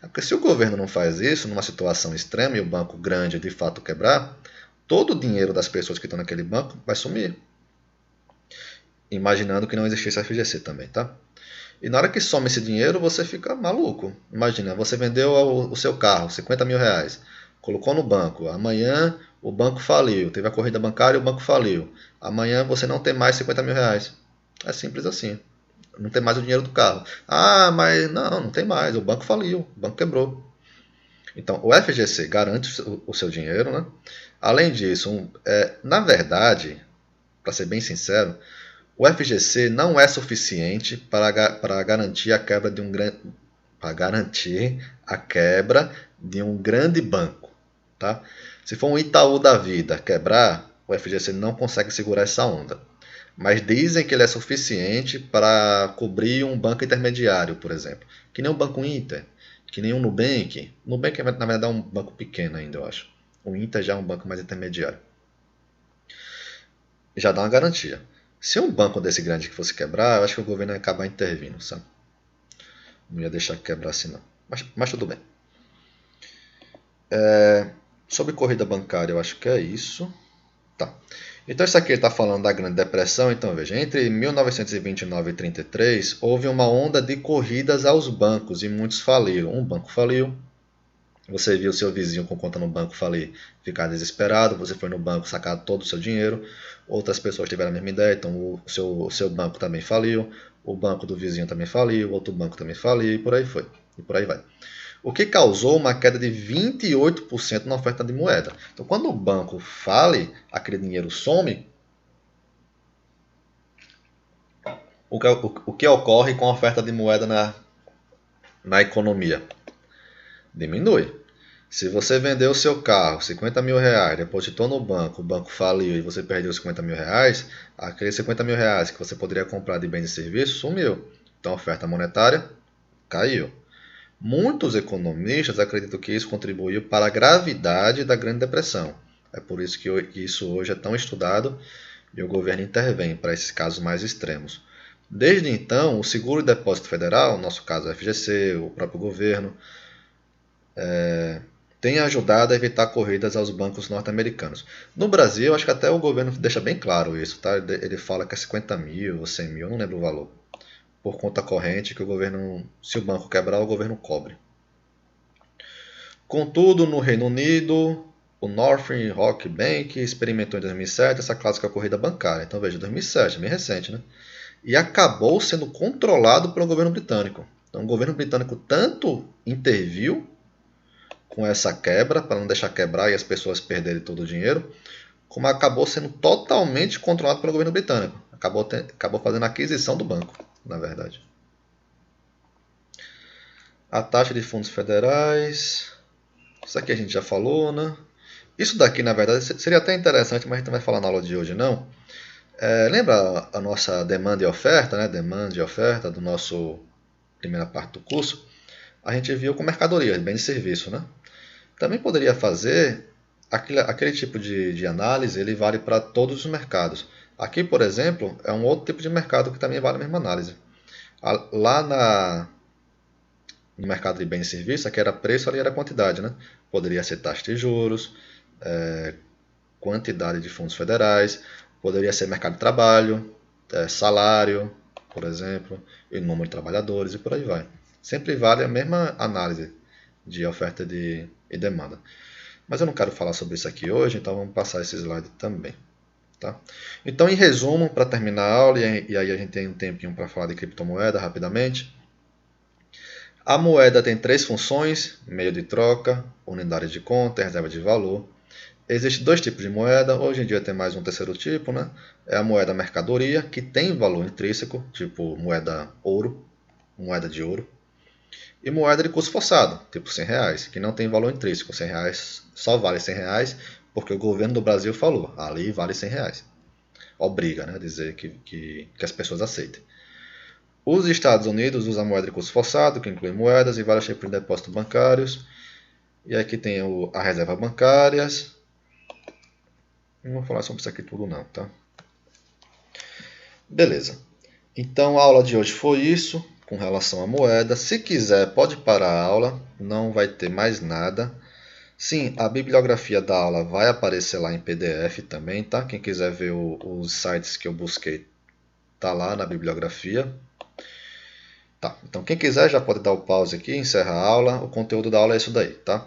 Porque se o governo não faz isso, numa situação extrema, e o banco grande de fato quebrar, todo o dinheiro das pessoas que estão naquele banco vai sumir. Imaginando que não existisse FGC também, tá? E na hora que some esse dinheiro, você fica maluco. Imagina, você vendeu o seu carro, 50 mil reais. Colocou no banco. Amanhã o banco faliu. Teve a corrida bancária e o banco faliu. Amanhã você não tem mais 50 mil reais. É simples assim. Não tem mais o dinheiro do carro. Ah, mas não tem mais. O banco faliu. O banco quebrou. Então, o FGC garante o seu dinheiro, né? Além disso, na verdade, para ser bem sincero, o FGC não é suficiente para garantir a quebra de um grande banco. Tá? Se for um Itaú da vida quebrar, o FGC não consegue segurar essa onda. Mas dizem que ele é suficiente para cobrir um banco intermediário, por exemplo. Que nem o Banco Inter, que nem o Nubank. O Nubank, na verdade, é um banco pequeno ainda, eu acho. O Inter já é um banco mais intermediário. Já dá uma garantia. Se um banco desse grande que fosse quebrar, eu acho que o governo ia acabar intervindo, sabe? Não ia deixar que quebrasse, não. Mas tudo bem. Sobre corrida bancária, eu acho que é isso. Tá. Então isso aqui está falando da Grande Depressão. Então veja, entre 1929 e 1933 houve uma onda de corridas aos bancos e muitos faliram. Um banco faliu, você viu seu vizinho com conta no banco falir, ficar desesperado, você foi no banco sacar todo o seu dinheiro. Outras pessoas tiveram a mesma ideia, então o seu banco também faliu, o banco do vizinho também faliu, outro banco também faliu e por aí foi. E por aí vai. O que causou uma queda de 28% na oferta de moeda. Então, quando o banco fale, aquele dinheiro some, o que ocorre com a oferta de moeda na economia? Diminui. Se você vendeu o seu carro, 50 mil reais, depositou no banco, o banco faliu e você perdeu 50 mil reais, aqueles 50 mil reais que você poderia comprar de bens e serviços sumiu. Então a oferta monetária caiu. Muitos economistas acreditam que isso contribuiu para a gravidade da Grande Depressão. É por isso que isso hoje é tão estudado e o governo intervém para esses casos mais extremos. Desde então, o Seguro e Depósito Federal, no nosso caso o FGC, o próprio governo, tem ajudado a evitar corridas aos bancos norte-americanos. No Brasil, acho que até o governo deixa bem claro isso, tá? Ele fala que é 50 mil ou 100 mil, não lembro o valor, por conta corrente, que o governo, se o banco quebrar, o governo cobre. Contudo, no Reino Unido, o Northern Rock Bank experimentou em 2007 essa clássica corrida bancária. Então veja, 2007, bem recente, né? E acabou sendo controlado pelo governo britânico. Então o governo britânico tanto interviu com essa quebra, para não deixar quebrar e as pessoas perderem todo o dinheiro, como acabou sendo totalmente controlado pelo governo britânico. Acabou fazendo a aquisição do banco, na verdade. A taxa de fundos federais. Isso aqui a gente já falou, né? Isso daqui, na verdade, seria até interessante, mas a gente não vai falar na aula de hoje, não. Lembra a nossa demanda e oferta, né? Demanda e oferta do nosso primeira parte do curso? A gente viu com mercadoria, bem de serviço, né? Também poderia fazer aquele tipo de análise, ele vale para todos os mercados. Aqui, por exemplo, é um outro tipo de mercado que também vale a mesma análise. Lá no mercado de bens e serviços, aqui era preço, ali era quantidade, né? Poderia ser taxa de juros, quantidade de fundos federais, poderia ser mercado de trabalho, salário, por exemplo, e número de trabalhadores e por aí vai. Sempre vale a mesma análise de oferta e demanda. Mas eu não quero falar sobre isso aqui hoje, então vamos passar esse slide também. Tá? Então, em resumo, para terminar a aula, e aí a gente tem um tempinho para falar de criptomoeda rapidamente. A moeda tem 3 funções: meio de troca, unidade de conta e reserva de valor. Existem 2 tipos de moeda, hoje em dia tem mais um terceiro tipo, né? É a moeda mercadoria, que tem valor intrínseco, tipo moeda de ouro. E moeda de curso forçado, tipo R$100, que não tem valor intrínseco. R$100 só vale R$100 porque o governo do Brasil falou, ali vale R$100. Obriga, né, a dizer que as pessoas aceitem. Os Estados Unidos usam moeda de curso forçado, que inclui moedas e vários tipos de depósitos bancários. E aqui tem a reserva bancárias. Não vou falar sobre isso aqui tudo não, tá? Beleza. Então a aula de hoje foi isso com relação à moeda. Se quiser, pode parar a aula, não vai ter mais nada. Sim, a bibliografia da aula vai aparecer lá em PDF também, tá? Quem quiser ver os sites que eu busquei, tá lá na bibliografia. Tá, então quem quiser já pode dar o pause aqui, encerra a aula. O conteúdo da aula é isso daí, tá?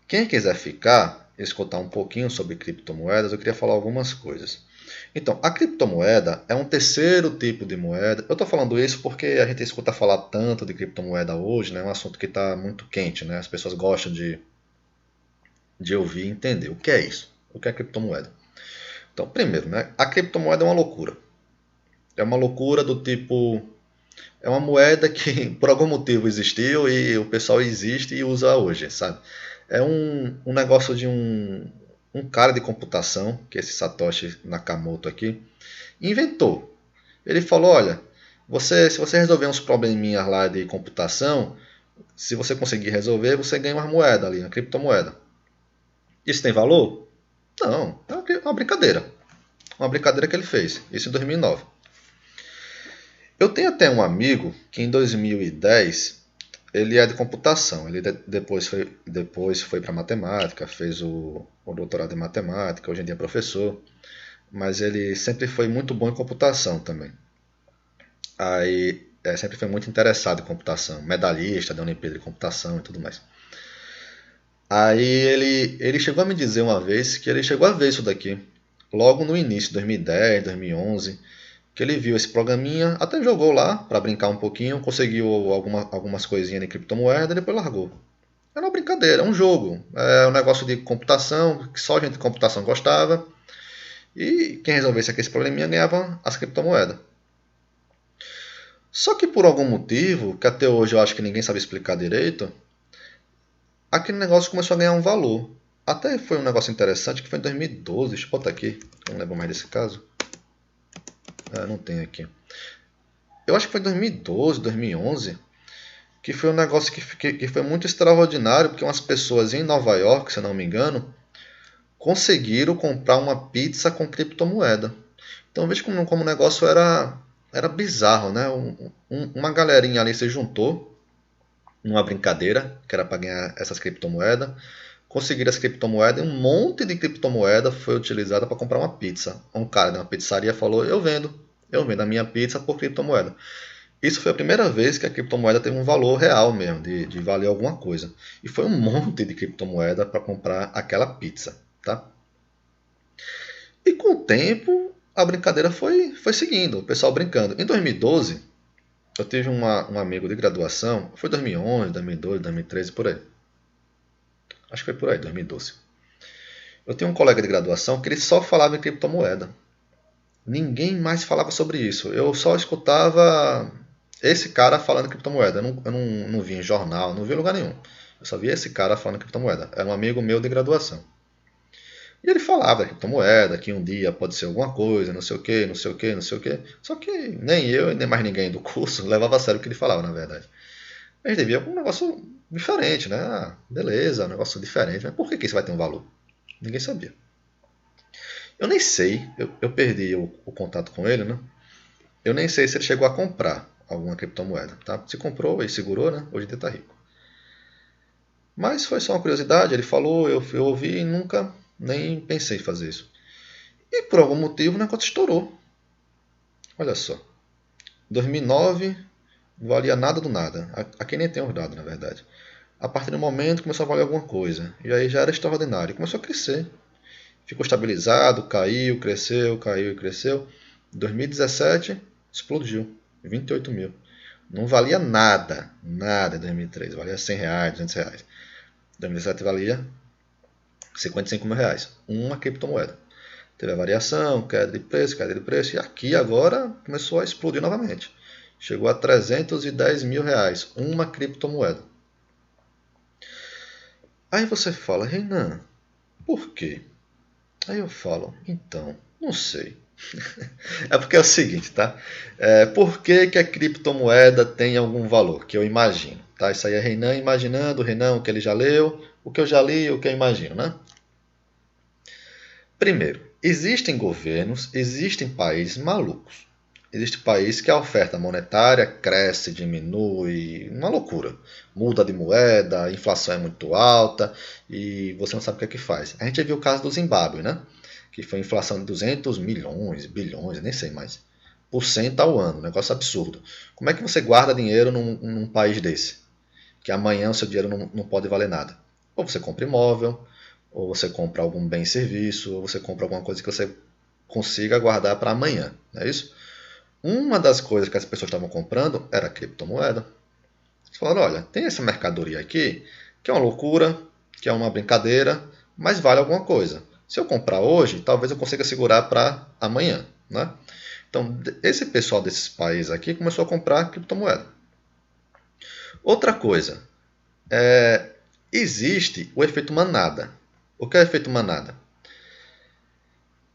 Quem quiser ficar, escutar um pouquinho sobre criptomoedas, eu queria falar algumas coisas. Então, a criptomoeda é um terceiro tipo de moeda. Eu estou falando isso porque a gente escuta falar tanto de criptomoeda hoje, né? É um assunto que está muito quente, né? As pessoas gostam de ouvir e entender. O que é isso? O que é criptomoeda? Então, primeiro, né? A criptomoeda é uma loucura. É uma loucura do tipo... É uma moeda que por algum motivo existiu e o pessoal existe e usa hoje, sabe? É um negócio de um cara de computação, que é esse Satoshi Nakamoto aqui, inventou. Ele falou, olha, se você resolver uns probleminhas lá de computação, se você conseguir resolver, você ganha uma moeda ali, uma criptomoeda. Isso tem valor? Não, é uma brincadeira. Uma brincadeira que ele fez, isso em 2009. Eu tenho até um amigo que em 2010... ele é de computação, ele depois foi para matemática, fez o doutorado em matemática, hoje em dia é professor, mas ele sempre foi muito bom em computação também. Aí sempre foi muito interessado em computação, medalhista da Olimpíada de Computação e tudo mais. Aí ele chegou a me dizer uma vez que ele chegou a ver isso daqui, logo no início, 2010, 2011, que ele viu esse programinha, até jogou lá para brincar um pouquinho, conseguiu algumas coisinhas de criptomoeda e depois largou. Era uma brincadeira, um jogo, um negócio de computação, que só gente de computação gostava, e quem resolvesse aquele probleminha ganhava as criptomoedas. Só que por algum motivo, que até hoje eu acho que ninguém sabe explicar direito, aquele negócio começou a ganhar um valor. Até foi um negócio interessante que foi em 2012, deixa eu botar aqui, eu não lembro mais desse caso. Não tem aqui. Eu acho que foi em 2012, 2011, que foi um negócio que foi muito extraordinário, porque umas pessoas em Nova York, se eu não me engano, conseguiram comprar uma pizza com criptomoeda. Então veja como o negócio era bizarro, né? Uma galerinha ali se juntou numa brincadeira, que era para ganhar essas criptomoedas, conseguiram as criptomoedas e um monte de criptomoeda foi utilizada para comprar uma pizza. Um cara de uma pizzaria falou, eu vendo a minha pizza por criptomoeda. Isso foi a primeira vez que a criptomoeda teve um valor real mesmo, de valer alguma coisa. E foi um monte de criptomoeda para comprar aquela pizza. Tá? E com o tempo, a brincadeira foi seguindo, o pessoal brincando. Em 2012, eu tive um amigo de graduação, foi 2011, 2012, 2013, por aí. Acho que foi por aí, 2012. Eu tinha um colega de graduação que ele só falava em criptomoeda. Ninguém mais falava sobre isso. Eu só escutava esse cara falando em criptomoeda. Eu não vi em jornal, não vi em lugar nenhum. Eu só via esse cara falando em criptomoeda. Era um amigo meu de graduação. E ele falava da criptomoeda, que um dia pode ser alguma coisa, não sei o que, não sei o que, não sei o que. Só que nem eu e nem mais ninguém do curso levava a sério o que ele falava, na verdade. A gente devia um negócio diferente, né? Beleza, um negócio diferente, mas por que isso vai ter um valor? Ninguém sabia. Eu nem sei, eu perdi o contato com ele, né? Eu nem sei se ele chegou a comprar alguma criptomoeda, tá? Se comprou e segurou, né? Hoje em dia tá rico. Mas foi só uma curiosidade, ele falou, eu ouvi e nunca nem pensei em fazer isso. E por algum motivo o negócio estourou. Olha só. Em 2009 não valia nada do nada. Aqui nem tem os dados, na verdade. A partir do momento começou a valer alguma coisa. E aí já era extraordinário. Começou a crescer. Ficou estabilizado, caiu, cresceu, caiu e cresceu. Em 2017 explodiu. 28 mil. Não valia nada. Nada em 2003. Valia 100 reais, 200 reais. Em 2017 valia 55 mil reais. Uma criptomoeda. Teve a variação, queda de preço. E aqui agora começou a explodir novamente. Chegou a 310 mil reais. Uma criptomoeda. Aí você fala, Renan, por quê? Aí eu falo, então, não sei. É porque é o seguinte, tá? Por que a criptomoeda tem algum valor? Que eu imagino. Tá? Isso aí é Renan imaginando, Renan o que ele já leu, o que eu já li, o que eu imagino, né? Primeiro, existem governos, existem países malucos. Existe país que a oferta monetária cresce, diminui, uma loucura. Muda de moeda, a inflação é muito alta e você não sabe o que é que faz. A gente viu o caso do Zimbábue, né? Que foi inflação de 200 milhões, bilhões, nem sei mais, por cento ao ano, um negócio absurdo. Como é que você guarda dinheiro num país desse? Que amanhã o seu dinheiro não pode valer nada. Ou você compra imóvel, ou você compra algum bem e serviço, ou você compra alguma coisa que você consiga guardar para amanhã, não é isso? Uma das coisas que as pessoas estavam comprando era criptomoeda. Eles falaram, olha, tem essa mercadoria aqui, que é uma loucura, que é uma brincadeira, mas vale alguma coisa. Se eu comprar hoje, talvez eu consiga segurar para amanhã. Né? Então, esse pessoal desses países aqui começou a comprar criptomoeda. Outra coisa, existe o efeito manada. O que é o efeito manada?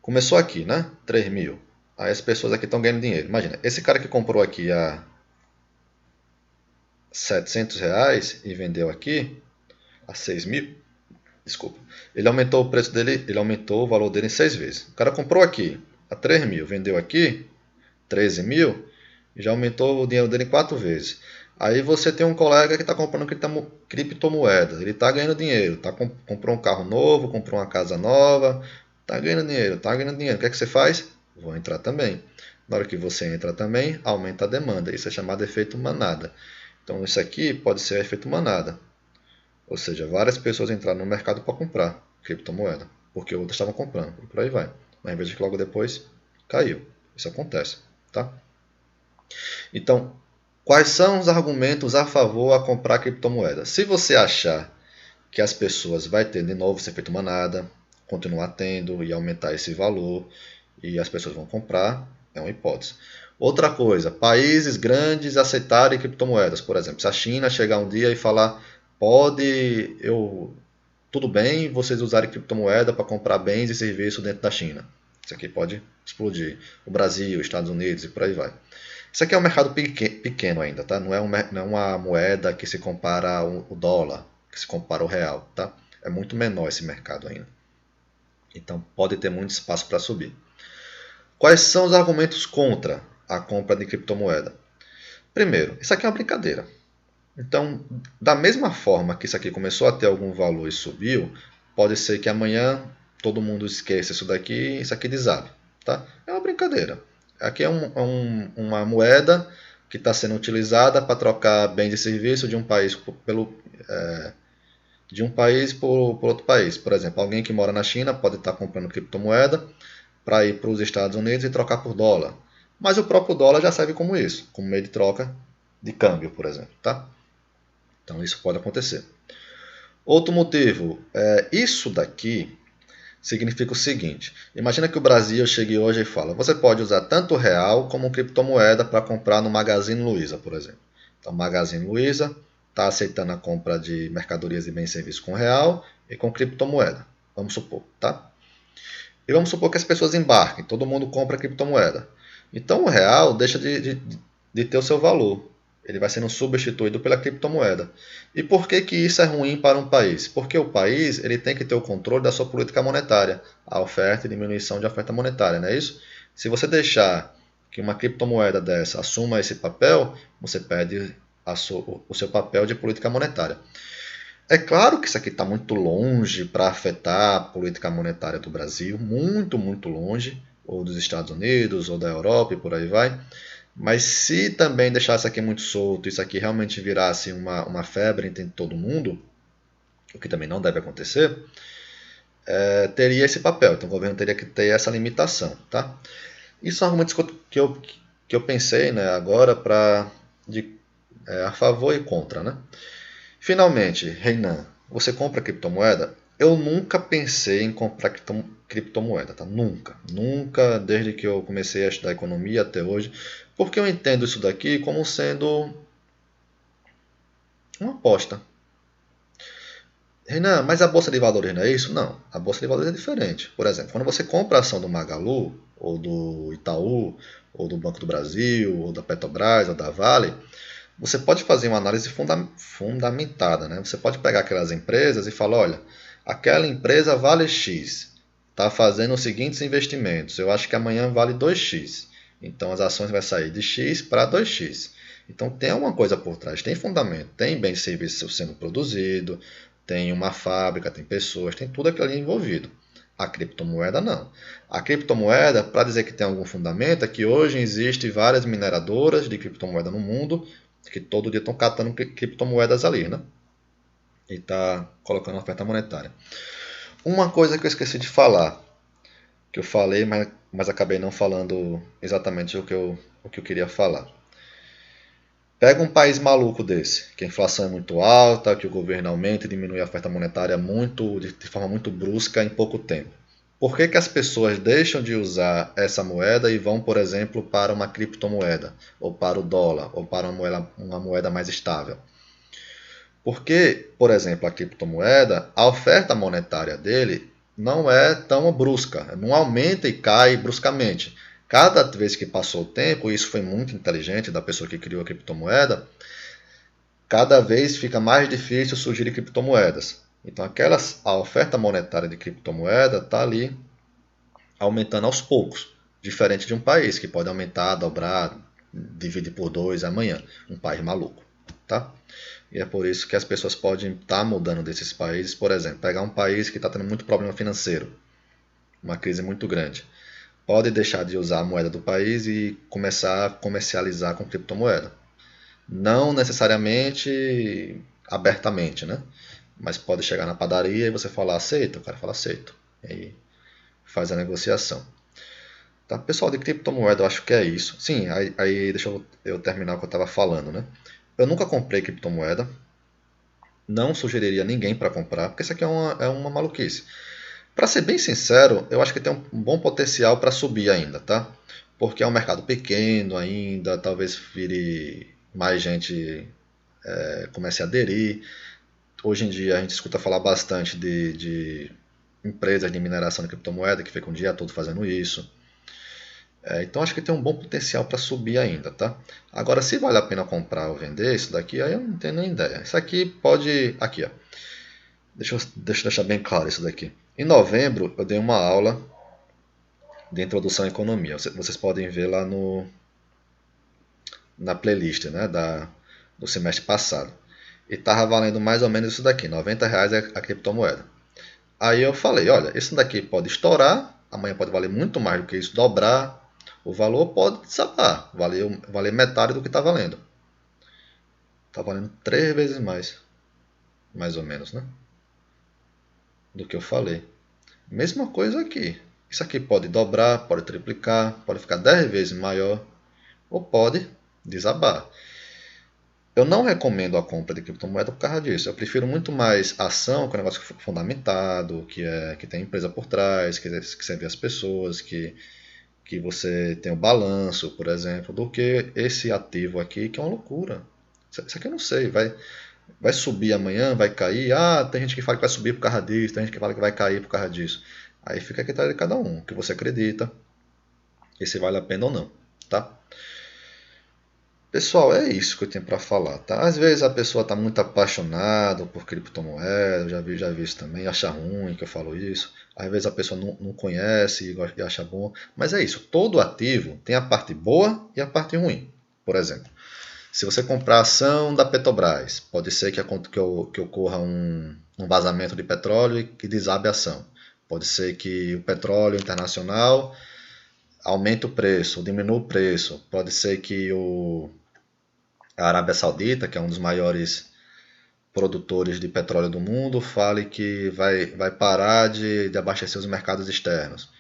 Começou aqui, né? 3 mil. Aí as pessoas aqui estão ganhando dinheiro. Imagina, esse cara que comprou aqui a 700 reais e vendeu aqui a 6 mil, desculpa, ele aumentou o preço dele, ele aumentou o valor dele em 6 vezes. O cara comprou aqui a 3 mil, vendeu aqui 13 mil, já aumentou o dinheiro dele em 4 vezes. Aí você tem um colega que está comprando criptomoedas, ele está ganhando dinheiro, comprou um carro novo, comprou uma casa nova, está ganhando dinheiro, está ganhando dinheiro. O que é que você faz? Vou entrar também. Na hora que você entra também, aumenta a demanda. Isso é chamado efeito manada. Então isso aqui pode ser efeito manada. Ou seja, várias pessoas entraram no mercado para comprar criptomoeda, porque outras estavam comprando, e por aí vai. Mas veja que logo depois caiu. Isso acontece, tá? Então, quais são os argumentos a favor a comprar criptomoeda? Se você achar que as pessoas vai ter de novo esse efeito manada, continuar tendo e aumentar esse valor, e as pessoas vão comprar, é uma hipótese. Outra coisa, países grandes aceitarem criptomoedas, por exemplo. Se a China chegar um dia e falar, tudo bem vocês usarem criptomoeda para comprar bens e serviços dentro da China. Isso aqui pode explodir. O Brasil, os Estados Unidos e por aí vai. Isso aqui é um mercado pequeno ainda, tá? Não é uma moeda que se compara ao dólar, que se compara ao real, tá? É muito menor esse mercado ainda. Então pode ter muito espaço para subir. Quais são os argumentos contra a compra de criptomoeda? Primeiro, isso aqui é uma brincadeira. Então, da mesma forma que isso aqui começou a ter algum valor e subiu, pode ser que amanhã todo mundo esqueça isso daqui e isso aqui desabe. Tá? É uma brincadeira. Aqui é uma moeda que está sendo utilizada para trocar bens e serviços de um país por outro país. Por exemplo, alguém que mora na China pode estar comprando criptomoeda para ir para os Estados Unidos e trocar por dólar. Mas o próprio dólar já serve como isso, como meio de troca de câmbio, por exemplo. Tá? Então isso pode acontecer. Outro motivo, isso daqui significa o seguinte. Imagina que o Brasil chegue hoje e fala, você pode usar tanto real como criptomoeda para comprar no Magazine Luiza, por exemplo. Então, Magazine Luiza está aceitando a compra de mercadorias e bens e serviços com real e com criptomoeda. Vamos supor, tá? E vamos supor que as pessoas embarquem, todo mundo compra criptomoeda. Então o real deixa de ter o seu valor. Ele vai sendo substituído pela criptomoeda. E por que isso é ruim para um país? Porque o país ele tem que ter o controle da sua política monetária, a oferta e diminuição de oferta monetária, não é isso? Se você deixar que uma criptomoeda dessa assuma esse papel, você perde o seu papel de política monetária. É claro que isso aqui está muito longe para afetar a política monetária do Brasil, muito, muito longe, ou dos Estados Unidos, ou da Europa e por aí vai. Mas se também deixar isso aqui muito solto, isso aqui realmente virasse uma febre entre todo mundo, o que também não deve acontecer, teria esse papel. Então o governo teria que ter essa limitação. Tá? Isso são argumentos que eu pensei, né, agora a favor e contra. Né? Finalmente, Reinan, você compra criptomoeda? Eu nunca pensei em comprar criptomoeda, tá? Nunca. Nunca, desde que eu comecei a estudar economia até hoje, porque eu entendo isso daqui como sendo uma aposta. Renan, mas a Bolsa de Valores não é isso? Não, a Bolsa de Valores é diferente. Por exemplo, quando você compra a ação do Magalu, ou do Itaú, ou do Banco do Brasil, ou da Petrobras, ou da Vale, você pode fazer uma análise fundamentada. Né? Você pode pegar aquelas empresas e falar, olha, aquela empresa vale X, está fazendo os seguintes investimentos, eu acho que amanhã vale 2X. Então as ações vão sair de X para 2X. Então tem alguma coisa por trás, tem fundamento, tem bem serviço sendo produzido, tem uma fábrica, tem pessoas, tem tudo aquilo ali envolvido. A criptomoeda não. A criptomoeda, para dizer que tem algum fundamento, é que hoje existem várias mineradoras de criptomoeda no mundo que todo dia estão catando criptomoedas ali, né? E está colocando oferta monetária. Uma coisa que eu esqueci de falar, que eu falei, mas acabei não falando exatamente o que eu queria falar. Pega um país maluco desse, que a inflação é muito alta, que o governo aumenta e diminui a oferta monetária de forma muito brusca em pouco tempo. Por que as pessoas deixam de usar essa moeda e vão, por exemplo, para uma criptomoeda, ou para o dólar, ou para uma moeda mais estável? Porque, por exemplo, a criptomoeda, a oferta monetária dele não é tão brusca, não aumenta e cai bruscamente. Cada vez que passou o tempo, e isso foi muito inteligente da pessoa que criou a criptomoeda, cada vez fica mais difícil surgir criptomoedas. Então a oferta monetária de criptomoeda está ali aumentando aos poucos, diferente de um país que pode aumentar, dobrar, dividir por 2 amanhã, um país maluco. Tá? E é por isso que as pessoas podem estar mudando desses países. Por exemplo, pegar um país que está tendo muito problema financeiro, uma crise muito grande, pode deixar de usar a moeda do país e começar a comercializar com criptomoeda. Não necessariamente abertamente, né? Mas pode chegar na padaria e você falar aceita, o cara fala aceito. E aí faz a negociação. Tá? Pessoal, de criptomoeda eu acho que é isso. Sim, aí deixa eu terminar o que eu estava falando, né? Eu nunca comprei criptomoeda. Não sugeriria ninguém para comprar, porque isso aqui é uma maluquice. Para ser bem sincero, eu acho que tem um bom potencial para subir ainda, tá? porque é um mercado pequeno ainda, talvez vire mais gente comece a aderir. Hoje em dia a gente escuta falar bastante de empresas de mineração de criptomoeda que ficam o dia todo fazendo isso. Então acho que tem um bom potencial para subir ainda, tá? Agora, se vale a pena comprar ou vender isso daqui, aí eu não tenho nem ideia. Isso aqui pode... Aqui, ó. Deixa eu deixar bem claro isso daqui. Em novembro eu dei uma aula de introdução à economia. Vocês podem ver lá na playlist, né, do semestre passado. E estava valendo mais ou menos isso daqui, R$ 90 a criptomoeda. Aí eu falei, olha, isso daqui pode estourar, amanhã pode valer muito mais do que isso, dobrar, o valor pode desabar, valer metade do que está valendo. Está valendo 3 vezes mais ou menos, né? Do que eu falei. Mesma coisa aqui. Isso aqui pode dobrar, pode triplicar, pode ficar 10 vezes maior, ou pode desabar. Eu não recomendo a compra de criptomoeda por causa disso. Eu prefiro muito mais ação, que é um negócio fundamentado, que tem empresa por trás, que você vê as pessoas, que você tem o balanço, por exemplo, do que esse ativo aqui, que é uma loucura. Isso aqui eu não sei, vai subir amanhã, vai cair. Ah, tem gente que fala que vai subir por causa disso, tem gente que fala que vai cair por causa disso. Aí fica a critério de cada um, o que você acredita, e se vale a pena ou não, tá? Pessoal, é isso que eu tenho para falar, tá? Às vezes a pessoa está muito apaixonada por criptomoeda, eu já vi isso também, acha ruim que eu falo isso. Às vezes a pessoa não conhece e acha bom. Mas é isso, todo ativo tem a parte boa e a parte ruim. Por exemplo, se você comprar ação da Petrobras, pode ser que ocorra um vazamento de petróleo e que desabe a ação. Pode ser que o petróleo internacional aumente o preço, ou diminua o preço. Pode ser que a Arábia Saudita, que é um dos maiores produtores de petróleo do mundo, fale que vai parar de abastecer os mercados externos.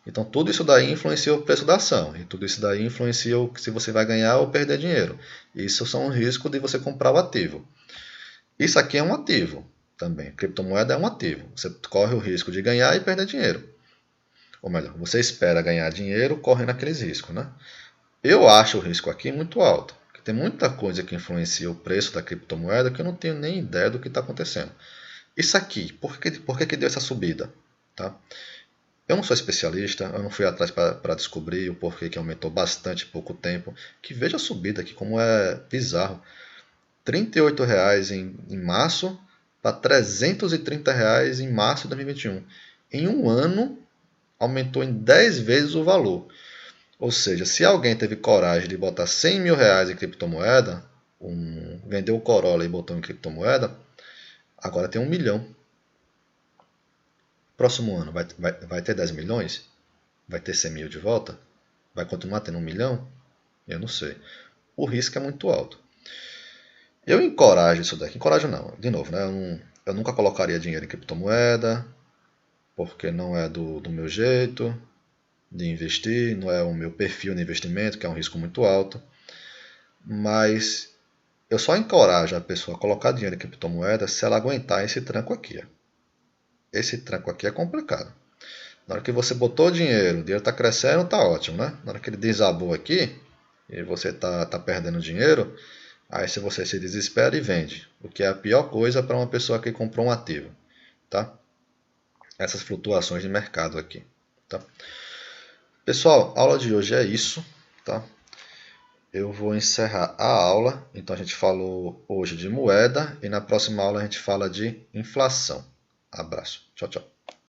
Então tudo isso daí influencia o preço da ação, e tudo isso daí influencia se você vai ganhar ou perder dinheiro. Isso são um risco de você comprar o ativo. Isso aqui é um ativo também, criptomoeda é um ativo. Você corre o risco de ganhar e perder dinheiro. Ou melhor, você espera ganhar dinheiro correndo aqueles riscos, né? Eu acho o risco aqui muito alto. Tem muita coisa que influencia o preço da criptomoeda que eu não tenho nem ideia do que está acontecendo. Isso aqui, por que deu essa subida? Tá? Eu não sou especialista, eu não fui atrás para descobrir o porquê que aumentou bastante em pouco tempo. Que veja a subida aqui, como é bizarro. R$ 38,00 em março para R$ 330,00 em março de 2021. Em um ano, aumentou em 10 vezes o valor. Ou seja, se alguém teve coragem de botar R$ 100 mil em criptomoeda, vendeu o Corolla e botou em criptomoeda, agora tem 1 milhão. Próximo ano vai ter 10 milhões? Vai ter 100 mil de volta? Vai continuar tendo 1 milhão? Eu não sei. O risco é muito alto. Eu encorajo isso daqui. Encorajo não, de novo, né? Eu nunca colocaria dinheiro em criptomoeda, porque não é do meu jeito de investir, não é o meu perfil de investimento, que é um risco muito alto. Mas eu só encorajo a pessoa a colocar dinheiro em criptomoeda se ela aguentar esse tranco aqui. Esse tranco aqui é complicado. Na hora que você botou o dinheiro está crescendo, tá ótimo, né? Na hora que ele desabou aqui e você tá perdendo dinheiro, aí se você se desespera e vende, o que é a pior coisa para uma pessoa que comprou um ativo, tá? Essas flutuações de mercado aqui, tá? Pessoal, a aula de hoje é isso, tá? Eu vou encerrar a aula. Então a gente falou hoje de moeda e na próxima aula a gente fala de inflação. Abraço. Tchau, tchau.